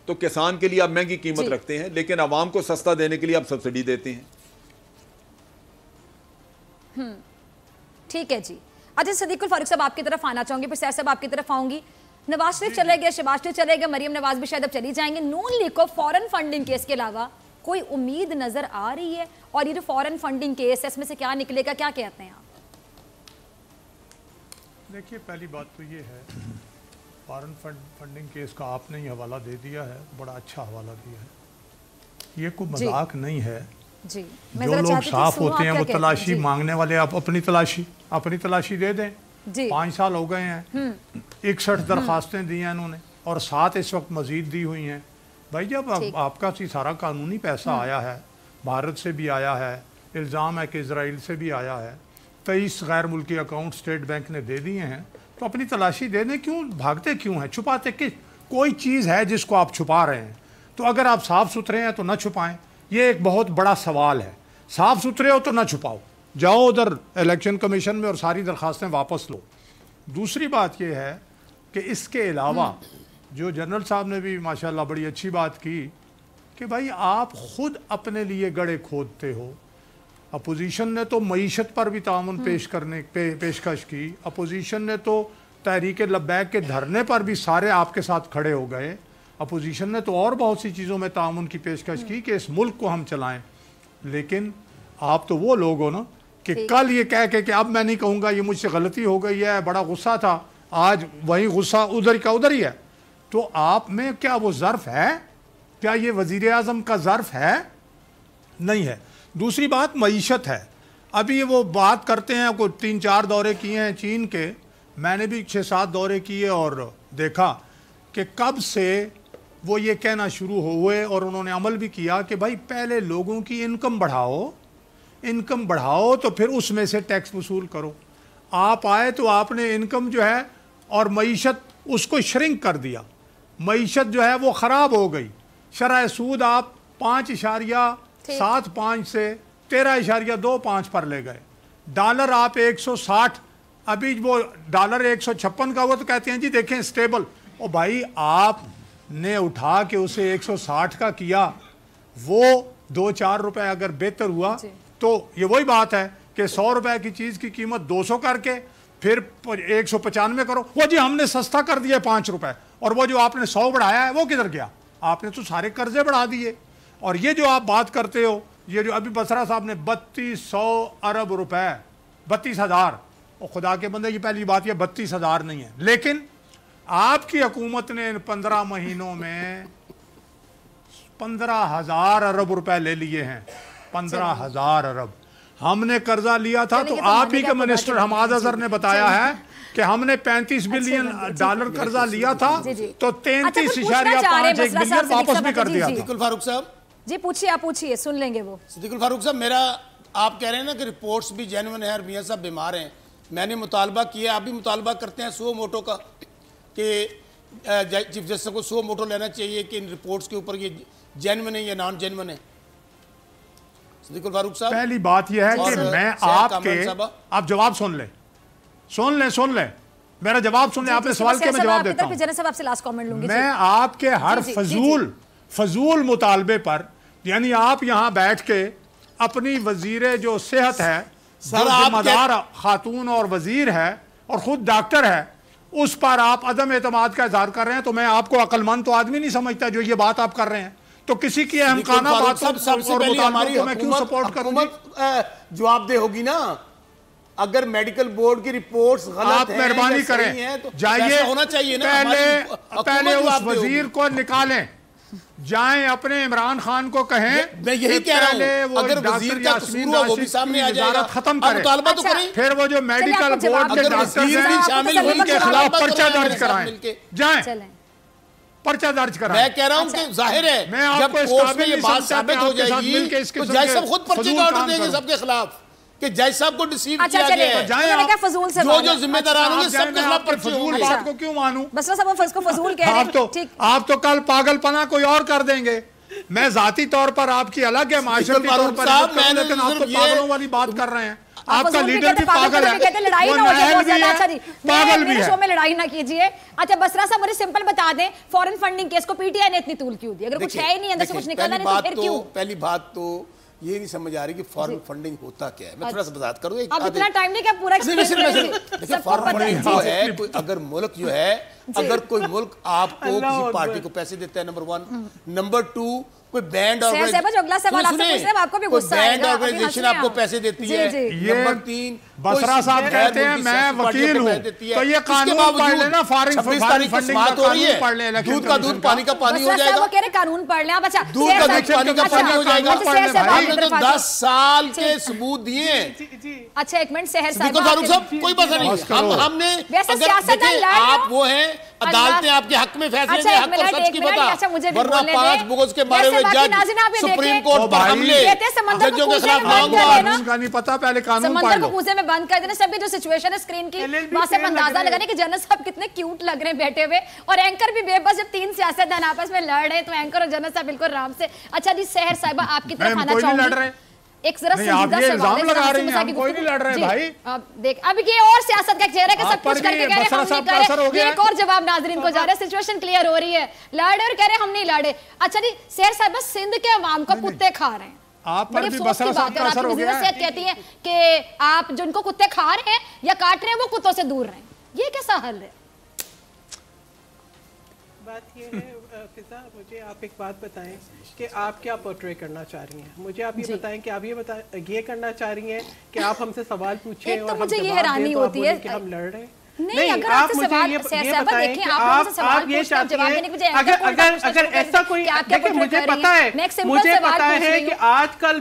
तो किसान के लिए आप महंगी कीमत रखते हैं, लेकिन आवाम को सस्ता देने के लिए आप सब्सिडी देते हैं। ठीक है जी। अच्छा सदीकुल फारूक साहब आपकी तरफ आना चाहूंगी, फिर सैर साहब आपकी तरफ आऊंगी। नवाज शरीफ चले गए, शहबाज शरीफ चले गए, मरियम नवाज भी शायद अब चली जाएंगे। नून लीग को फॉरेन फंडिंग केस के अलावा कोई उम्मीद नजर आ रही है? और ये जो फॉरेन फंडिंग केस है इसमें से क्या निकलेगा, क्या कहते हैं आप? देखिए पहली बात तो ये है, फॉरेन फंडिंग केस का आपने ही हवाला दे दिया है, बड़ा अच्छा हवाला दिया है। ये कोई मजाक नहीं है जी। जो लोग साफ होते हैं वो तलाशी मांगने वाले, आप अपनी तलाशी दे दें। 5 साल हो गए हैं, 61 दरखास्तें दी हैं इन्होंने, और 7 इस वक्त मजीद दी हुई हैं। भाई जब आपका सारा कानूनी पैसा आया है, भारत से भी आया है, इल्ज़ाम है कि इजराइल से भी आया है, 23 गैर मुल्की अकाउंट स्टेट बैंक ने दे दिए हैं, तो अपनी तलाशी दे दें। क्यों भागते क्यों हैं, छुपाते किस? कोई चीज़ है जिसको आप छुपा रहे हैं, तो अगर आप साफ सुथरे हैं तो ना छुपाएं। ये एक बहुत बड़ा सवाल है। साफ सुथरे हो तो ना छुपाओ, जाओ उधर इलेक्शन कमीशन में और सारी दरखास्तें वापस लो। दूसरी बात यह है कि इसके अलावा जो जनरल साहब ने भी माशाल्लाह बड़ी अच्छी बात की कि भाई आप खुद अपने लिए गड़े खोदते हो। अपोजिशन ने तो मईशत पर भी ताउन पेशकश की, अपोजिशन ने तो तहरीक लब्बैक के धरने पर भी सारे आपके साथ खड़े हो गए, अपोजिशन ने तो और बहुत सी चीज़ों में ताउन की पेशकश की कि इस मुल्क को हम चलाएं। लेकिन आप तो वो लोग हो ना कि कल ये कह के कि अब मैं नहीं कहूँगा, ये मुझसे गलती हो गई है, बड़ा गुस्सा था, आज वही गुस्सा उधर का उधर ही है। तो आप में क्या वो ज़र्फ़ है? क्या ये वज़ीर आज़म का ज़र्फ़ है? नहीं है। दूसरी बात मईशत है। अभी वो बात करते हैं, कोई 3-4 दौरे किए हैं चीन के, मैंने भी 6-7 दौरे किए और देखा कि कब से वो ये कहना शुरू हुए और उन्होंने अमल भी किया कि भाई पहले लोगों की इनकम बढ़ाओ तो फिर उसमें से टैक्स वसूल करो। आप आए तो आपने इनकम जो है और मईशत उसको श्रिंक कर दिया, मईशत जो है वो ख़राब हो गई। शरह सूद आप 5.75 से 13.25 पर ले गए। डॉलर आप 160, अभी वो डॉलर 156 का हुआ तो कहते हैं जी देखें स्टेबल। ओ भाई आपने उठा के उसे 160 का किया, वो 2-4 रुपए अगर बेहतर हुआ तो ये वही बात है कि 100 रुपए की चीज़ की कीमत 200 करके फिर 195 करो। वो जी हमने सस्ता कर दिया 5 रुपए, और वो जो आपने 100 बढ़ाया है वो किधर गया? आपने तो सारे कर्जे बढ़ा दिए। और ये जो आप बात करते हो, ये जो अभी बसरा साहब ने 3200 अरब रुपए, 32,000, और खुदा के बंदे की पहली बात ये 32,000 नहीं है, लेकिन आपकी हुकूमत ने इन 15 महीनों में 15,000 अरब रुपए ले लिए हैं। 15,000 अरब हमने कर्जा लिया था, तो आप ही के मिनिस्टर हमाद अजहर ने बताया है कि हमने 35 बिलियन डॉलर कर्जा लिया था, तो 33.51 बिलियन वापस भी कर दिया था। सिद्दीकुल फारूक साहब जी पूछिए, आप पूछिए, सुन लेंगे वो। सिद्दीकुल फारूक साहब, मेरा आप कह रहे हैं ना कि रिपोर्ट्स भी जेन्युइन है और मियां साहब बीमार हैं। मैंने मुतालबा किया, आप भी मुतालबा करते हैं सुओ मोटो का कि चीफ जस्टिस को सुओ मोटो लेना चाहिए कि इन रिपोर्ट्स के ऊपर ये जेन्युइन है या नॉन जेन्युइन है। सिद्दीकुल फारूक साहब, पहली बात यह है कि मैं आपके, आप जवाब सुन ले, मेरा जवाब सुन ले। आपने सवाल किया, मैं जवाब देता हूं। आपसे लास्ट कमेंट लूंगी। मैं आपके हर फजूल मुतालबे पर, यानी आप यहां बैठ के अपनी वजीर जो सेहत है, जो जिम्मेदार खातून और वजीर है और खुद डॉक्टर है, उस पर आप अदम एतमाद का इजहार कर रहे हैं, तो मैं आपको अक्लमंद तो आदमी नहीं समझता जो ये बात आप कर रहे हैं। तो किसी की अहमकाना बातों और मुतालबों को मैं क्यों सपोर्ट करूंगी? जवाबदेह होगी ना। अगर मेडिकल बोर्ड की रिपोर्ट्स गलत आप मेहरबानी करें, तो जाइए, होना चाहिए ना। पहले उस वजीर को निकालें, जाएं अपने इमरान खान को कहें, मैं यही कह रहा हूं, अगर वजीर का कसूर हो वो भी सामने आ जाएगा, खत्म करें, मुतालबा तो करें। फिर वो जो मेडिकल बोर्ड के डॉक्टर हैं शामिल उनके खिलाफ पर्चा दर्ज कराएं, जाएं पर्चा दर्ज कराएं। मैं कह रहा हूं कि जाहिर है मैं आपको इस कोर्ट में ये बात साबित हो जाएगी तो जज साहब खुद पर्चे का ऑर्डर देंगे सबके खिलाफ कि जज साहब को डिसीव किया गया है। जो जिम्मेदार होंगे सबके खिलाफ पर्चे होंगे। बात को क्यों मानूं? बस सब इसको फजूल कह रहे हैं। आप तो कल पागलपना कोई और कर देंगे। मैं जाती तौर पर आपकी अलग है, माशरती तौर पर, लेकिन आप तो पागलों वाली बात कर रहे हैं। आपका लीडर भी पागल है, लड़ाई ना हो जाए। अच्छा जी, पागल भी है। शो में लड़ाई ना कीजिए। अच्छा बसरा साहब मुझे सिंपल बता दें, फॉरेन फंडिंग केस को पीटीआई ने इतनी तूल क्यों दी? अगर कुछ है ही नहीं, अंदर से कुछ निकलना नहीं तो फिर क्यों? पहली बात तो ये नहीं समझ आ रही कि फॉरेन फंडिंग होता क्या है। मैं थोड़ा सा वजाहत करूं। अब इतना टाइम नहीं, क्या पूरा देखिए फॉरेन फंडिंग जो है, कोई अगर मुल्क जो है, अगर कोई मुल्क आपको किसी पार्टी को पैसे देता है, नंबर 1, नंबर 2 कोई बैंड ऑर्गेनाइजेशन आपको पैसे देती है, नंबर 3 बसरा साहब कहते हैं मैं वकील हूं, तो ये कानून पढ़ लेना, फॉरेन फंडिंग का कानून पढ़ ले, दूध का दूध पानी का पानी हो जाएगा। वो कह रहे कानून पढ़ लें। अच्छा दूध का दूध पानी का पानी हो जाएगा। आपने तो 10 साल के सबूत दिए। अच्छा एक मिनट, सहर साहब कोई बात नहीं, हमने आप वो हैं, अदालतें आपके हक में फैसले दें, हक और सच की बता, वरना 5 बुगोज के मारे हुए जज सुप्रीम कोर्ट पर हमले, जजों के खिलाफ कानून का नहीं पता, पहले कानून पढ़ लो। पूछे में बंद कर देना सभी जो सिचुएशन है स्क्रीन की, वहां से अंदाजा लगाने कि जनरल साहब कितने क्यूट लग रहे हैं बैठे हुए, और एंकर भी बेबस। जब 3 सियासतदान आपस में लड़ रहे हैं तो एंकर और जनरल साहब बिल्कुल आराम से। अच्छा जी सहर साहिबा आपकी तरफ आना चाहूंगी। एक जरा संजीदा सवाल लगा रही हैं, कोई नहीं लड़ रहे भाई। अब देख, अब ये और सियासत का चेहरा के सब कुछ करके कह रहे हम नहीं कर रहे, ये एक और जवाब नाजरीन को जा रहा है, सिचुएशन क्लियर हो रही है, लड़ और कह रहे हम नहीं लड़े। अच्छा जी सहर साहिबा, सिंध के अवाम को कुत्ते खा रहे हैं, आप पर भी बसरा साहब का असर हो गया है। कहती हैं कि आप जिनको कुत्ते खा रहे हैं या काट रहे हैं वो कुत्तों से दूर रहें, ये कैसा हल है? बात ये है फिजा, मुझे आप एक बात बताएं कि आप क्या पोर्ट्रे करना चाह रही हैं। मुझे आप ये बताएं कि आप ये करना चाह रही हैं कि आप हमसे सवाल पूछें और मुझे ये हैरानी होती है कि हम लड़ रहे हैं। नहीं, अगर आप मुझे ये बताएं कि आप ये चाहती हैं, अगर ऐसा कोई, देखिए मुझे पता है कि आजकल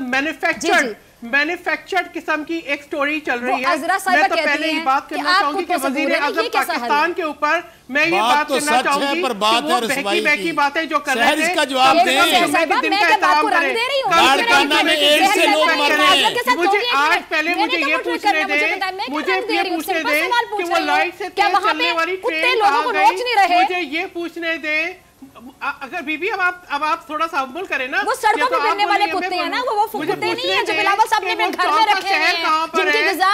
मैन्युफैक्चर्ड किस्म की एक स्टोरी चल रही है। मैं तो पहले ही बात करना चाहूंगी कि वजीर आजम पाकिस्तान के ऊपर मैं ये बात करना चाहूंगी कि वो बहकी बातें जो कर रहे थे, इसका जवाब दें। मुझे आज पहले मुझे ये पूछने दे कि वो लाइट से तेज चलने वाली ट्रेन कहां गई। मुझे ये पूछने दे, अगर बीबी अब आप थोड़ा सा अव्वल करें ना, वो सड़कों पे फिरने वाले कुत्ते हैं ना, वो कुत्ते नहीं है जो बिलावल साहब ने अपने घर में रखे हैं, जिनकी ग़िज़ा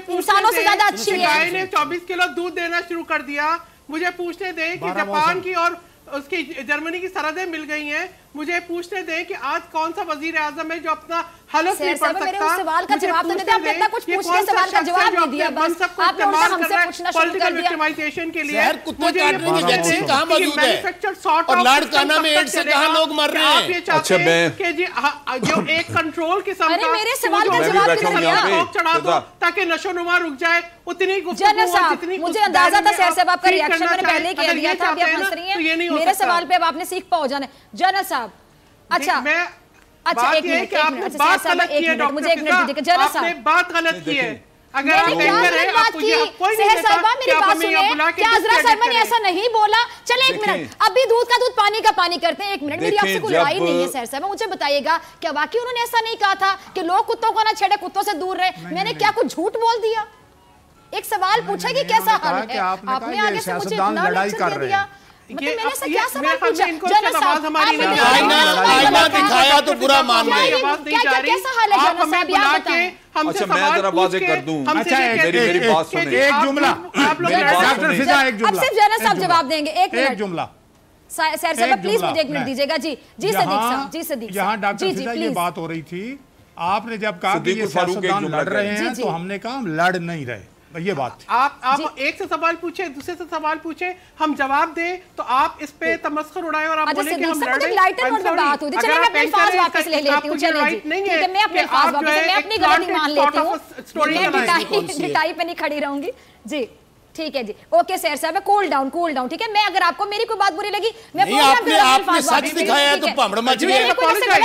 इंसानों से ज्यादा अच्छी है। गाय ने 24 किलो दूध देना शुरू कर दिया। मुझे पूछने दें कि जापान की और उसकी जर्मनी की सरहदें मिल गई हैं। मुझे पूछने दें कि आज कौन सा वजीर आजम है जो अपना हलफ नहीं पढ़ सकता। सवाल का जवाब तो देते, आपने इतना कुछ पूछने सवाल का जवाब नहीं दिया, बस आपने उल्टा हमसे पूछना शुरू कर दिया। विक्टिमाइजेशन के लिए मुझे कहां मौजूद है और लाड़काना में एड्स से कहां लोग मर रहे हैं। अच्छा मैं कि जी जो एक कंट्रोल किस्म का, मेरे सवाल का जवाब चढ़ा दो ताकि नशोनुमा रुक जाए, उतनी गुफ्तगू। मुझे अंदाजा था सहर साहब आपका रिएक्शन मैंने पहले ही कह दिया था, आप हंस रही हैं। मेरे सवाल पे अब आपने सीख पाओ जाना। जनरल साहब अच्छा एक मिनट, बात गलत की है डॉक्टर, मुझे एक मिनट दीजिए। जनरल साहब आपने बात गलत की है। अगर आप एंकर हैं, आपको ये कोई नहीं कहता कि आप हमें यहाँ बुला के अज़रा साहिबा ने ऐसा नहीं बोला। चले एक मिनट, अभी दूध का दूध पानी का पानी करते हैं। एक मिनट, मेरी आपसे कोई लड़ाई नहीं है सहर साहिबा, मुझे बताइएगा क्या वाकई उन्होंने ऐसा नहीं कहा था कि लोग कुत्तों को ना छेड़े, कुत्तों से दूर रहे? मैंने क्या कुछ झूठ बोल दिया? एक सवाल पूछा कि कैसा हल है, आपने आगे से मुझे इतना लेक्चर दे दिया। मतलब मैंने से क्या सवाल पूछा? जनरल साहब आईना दिखाया तो बुरा मान गए। क्या कैसा हाल है जनरल साहब, आप बताएं। अच्छा मैं जरा वाज़े कर दूं। अच्छा मेरी बात सुनिए, एक जुमला डॉक्टर फिजा, एक जुमला। अब सिर्फ जनरल साहब जवाब देंगे, एक मिनट। एक जुमला सर साहब प्लीज मुझे एक मिनट दीजिएगा। जी जी सदीक साहब, जी सदीक यहाँ डॉक्टर फिजा ये बात हो रही थी, आपने जब कहा कि ये सियासतदान लड़ रहे हैं तो हमने कहा हम लड़ नहीं रहे, ये बात थी। आप एक से सवाल पूछे, दूसरे से सवाल पूछे, हम जवाब दें तो आप इस पे तमस्खुर उड़ाए और आप बोले कि हम लड़ रहे हैं। बात होती है, चलिए मैं अपने फाज वापस ले लेती हूं। चलिए जी ठीक है, मैं अपने फाज वापस, मैं अपनी गलती मान लेती हूं, पिटाई पे नहीं खड़ी रहूंगी। जी ठीक है जी, ओके सर साहब, कूल डाउन ठीक है। मैं अगर आपको मेरी कोई बात बुरी लगी, मैं आपने सच दिखाया है तो भमड़ मच गया।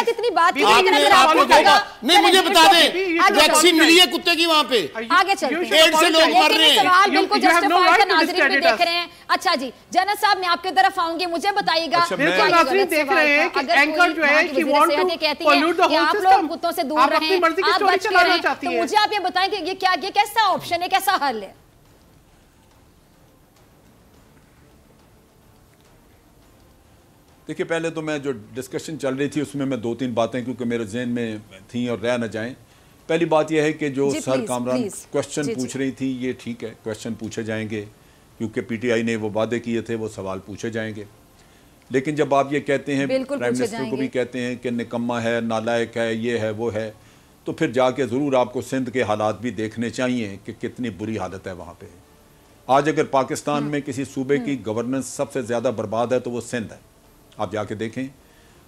इतनी बात नहीं, मुझे बता दें वैक्सीन मिली है कुत्ते की वहाँ पे, आगे चलते एड्स से लोग मर रहे हैं। सवाल बिल्कुल जस्टिफाइड है, नाज़रीन भी देख रहे हैं। अच्छा जी जनरल साहब मैं आपकी तरफ आऊंगी, मुझे बताइएगा देख रहे हैं कि एंकर जो है कि आप लोग कुत्तों से दूर रहें, आप बच के रहें, तो मुझे आप ये बताएं कि ये कैसा ऑप्शन है, कैसा हल है? देखिए, पहले तो मैं जो डिस्कशन चल रही थी उसमें मैं 2-3 बातें क्योंकि मेरे जहन में थी और रह न जाएं। पहली बात यह है कि जो सर कामरान क्वेश्चन पूछ रही थी, ये ठीक है, क्वेश्चन पूछे जाएंगे क्योंकि पीटीआई ने वो वादे किए थे, वो सवाल पूछे जाएंगे। लेकिन जब आप ये कहते हैं, प्राइम मिनिस्टर को भी कहते हैं कि निकम्मा है, नालायक है, ये है, वो है, तो फिर जाके ज़रूर आपको सिंध के हालात भी देखने चाहिए कि कितनी बुरी हालत है वहाँ पे। आज अगर पाकिस्तान में किसी सूबे की गवर्नेंस सबसे ज़्यादा बर्बाद है तो वो सिंध है। आप जाके देखें,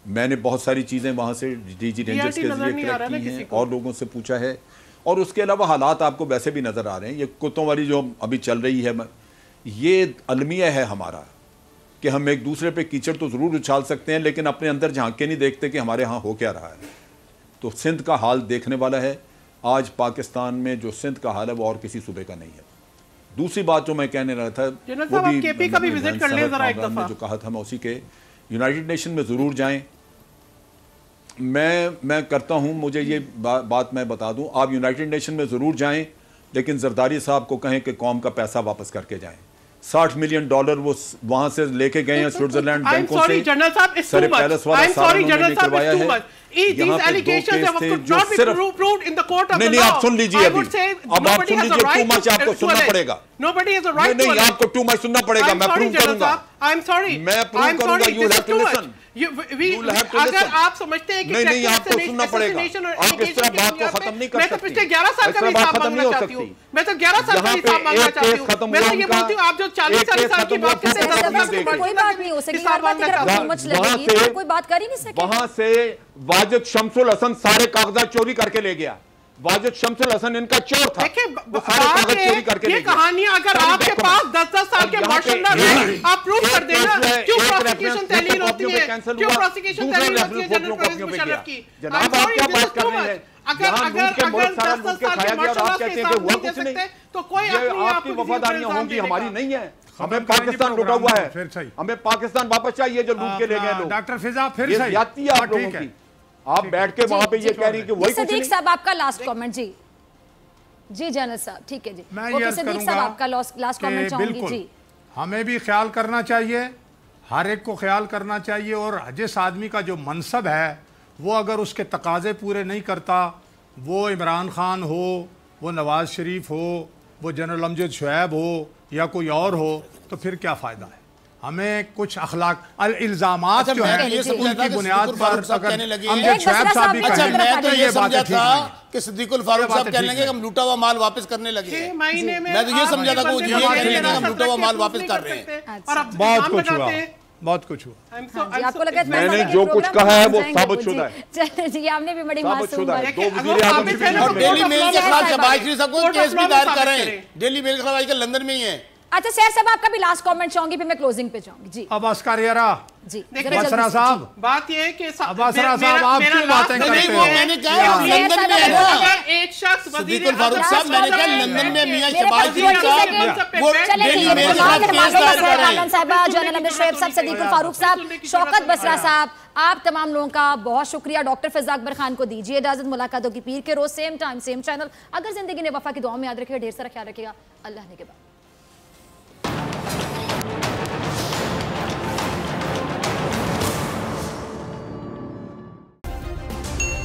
मैंने बहुत सारी चीज़ें वहाँ से डीजी रेंजर्स के जरिए कलेक्ट की हैं और लोगों से पूछा है, और उसके अलावा हालात आपको वैसे भी नज़र आ रहे हैं। ये कुत्तों वाली जो अभी चल रही है, ये अलमिया है हमारा कि हम एक दूसरे पे कीचड़ तो ज़रूर उछाल सकते हैं लेकिन अपने अंदर झांक के नहीं देखते कि हमारे यहाँ हो क्या रहा है। तो सिंध का हाल देखने वाला है। आज पाकिस्तान में जो सिंध का हाल है वो और किसी सूबे का नहीं है। दूसरी बात जो मैं कहने रहा था, वो भी केपी का भी विजिट कर लें जरा एक दफा, जो कहा था मैं उसी के, यूनाइटेड नेशन में ज़रूर जाएं। मैं करता हूं, मुझे ये बात मैं बता दूं, आप यूनाइटेड नेशन में ज़रूर जाएं लेकिन जरदारी साहब को कहें कि कौम का पैसा वापस करके जाएं। $60 मिलियन वो वहां से लेके गए हैं स्विट्जरलैंड बैंकों से। जनरल साहब, सर पैलेस वाला सारा उन्होंने करवाया है। These allegations have not been proved in the court of the law. नहीं, आप सुन लीजिए अभी, अब आप सुन लीजिए, टू मच आपको सुनना पड़ेगा। Nobody has a right to नहीं, आपको टू मच सुनना पड़ेगा, मैं प्रूव करूंगा। I'm sorry, मैं प्रूव करूंगा, you will have to listen। अगर आप समझते हैं कि नहीं, आपको सुनना पड़ेगा। आप इस तरह बात को खत्म नहीं कर सकते। मैं तो पिछले 11 साल का हिसाब मांगना चाहती हूँ। मैं तो 11 साल का हिसाब मांगना चाहती हूँ। मैं तो ये बोलती हूँ, आप जो 40 साल की बात करते हैं, कोई बात नहीं हो सकती, कोई बात कर ही नहीं सके। वहां से वाजिद शमसुल हसन सारे कागजात चोरी करके ले गया। वाजिद शमसुल हसन इनका चोर था। वो सारे कागज चोरी करके ले गया। ये कहानियां अगर आपके पास 10-10 साल के मार्शल रहे, आप प्रूव कर देना। क्यों प्रोसिक्यूशन तहलील होती है? क्यों प्रोसिक्यूशन तहलील होती है जनरल परवेज मुशर्रफ की? जनाब, आप क्या बात कर रहे हैं? अगर 10 साल के मार्शल के हिसाब नहीं दे सकते तो कोई आपकी वफादारियां होंगी, हमारी नहीं है। हमें पाकिस्तान लूटा हुआ है, हमें पाकिस्तान वापस चाहिए जो लूट के ले गए लोग। डॉक्टर फिजा फिर सही जाती है आप लोगों की। आप बैठ के वहां पे ये कह रही कि वही कुछ नहीं। साहब आपका लास्ट कमेंट। जी जनरल साहब, ठीक है जी, मैं ये सदीक साहब आपका लास्ट कमेंट चाहूंगी जी। हमें भी ख्याल करना चाहिए, हर एक को ख्याल करना चाहिए, और जिस आदमी का जो मनसब है वो अगर उसके तकाजे पूरे नहीं करता, वो इमरान खान हो, वो नवाज शरीफ हो, वो जनरल अमजद शुएब हो या कोई और हो, तो फिर क्या फ़ायदा है। हमें कुछ अखलाक इल्जामात जो है उनकी बुनियाद पर अगर अमजद शुएब साहब भी कहें, मैं तो ये समझा था कि सिद्दीकुल फारूक साहब कहने लगे हम लूटा हुआ माल वापस करने लगे। मैं तो ये समझा था कि वो ये कहने लगे हम लूटा हुआ माल वापस कर रहे हैं। बहुत कुछ हुआ, बहुत कुछ हुआ। आपको लगा मैंने जो कुछ कहा है वो साबितशुदा है। चलिए जी, आपने भी बड़ी मासूम बात। और डेली मेल के खिलाफ शहबाज शरीफ साहब को केस भी दायर कर रहे हैं। डेली मेल के खिलाफ आजकल लंदन में ही है। अच्छा सर साहब, आपका भी लास्ट कमेंट चाहूंगी, फिर मैं क्लोजिंग पे जाऊंगी जी। अब अस्कर यारा जी, बसरा साहब, बात ये है कि बसरा साहब आप क्यों बातें करते हो? मैंने कहा लंदन में है ना एक शख्स सिद्दीकुल फारूक साहब, मैंने कहा लंदन में मियां शहबाज शरीफ साहब वो डेली मेल के खिलाफ केस दायर कर रहे हैं। साहब, जनरल अमजद शुएब साहब, सिद्दीकुल फारूक साहब, शौकत बसरा साहब, आप तमाम लोगों का बहुत शुक्रिया। डॉक्टर फिजा अकबर खान को दीजिए इजाजत। मुलाकात होगी पीर के रोज, सेम टाइम सेम चैनल। अगर जिंदगी ने वफा की दुआ में याद रखिएगा, ढेर सारा ख्याल रखिएगा। अल्लाह ने के बाद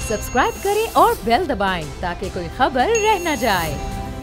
सब्सक्राइब करें और बेल दबाएं ताकि कोई खबर रह न जाए।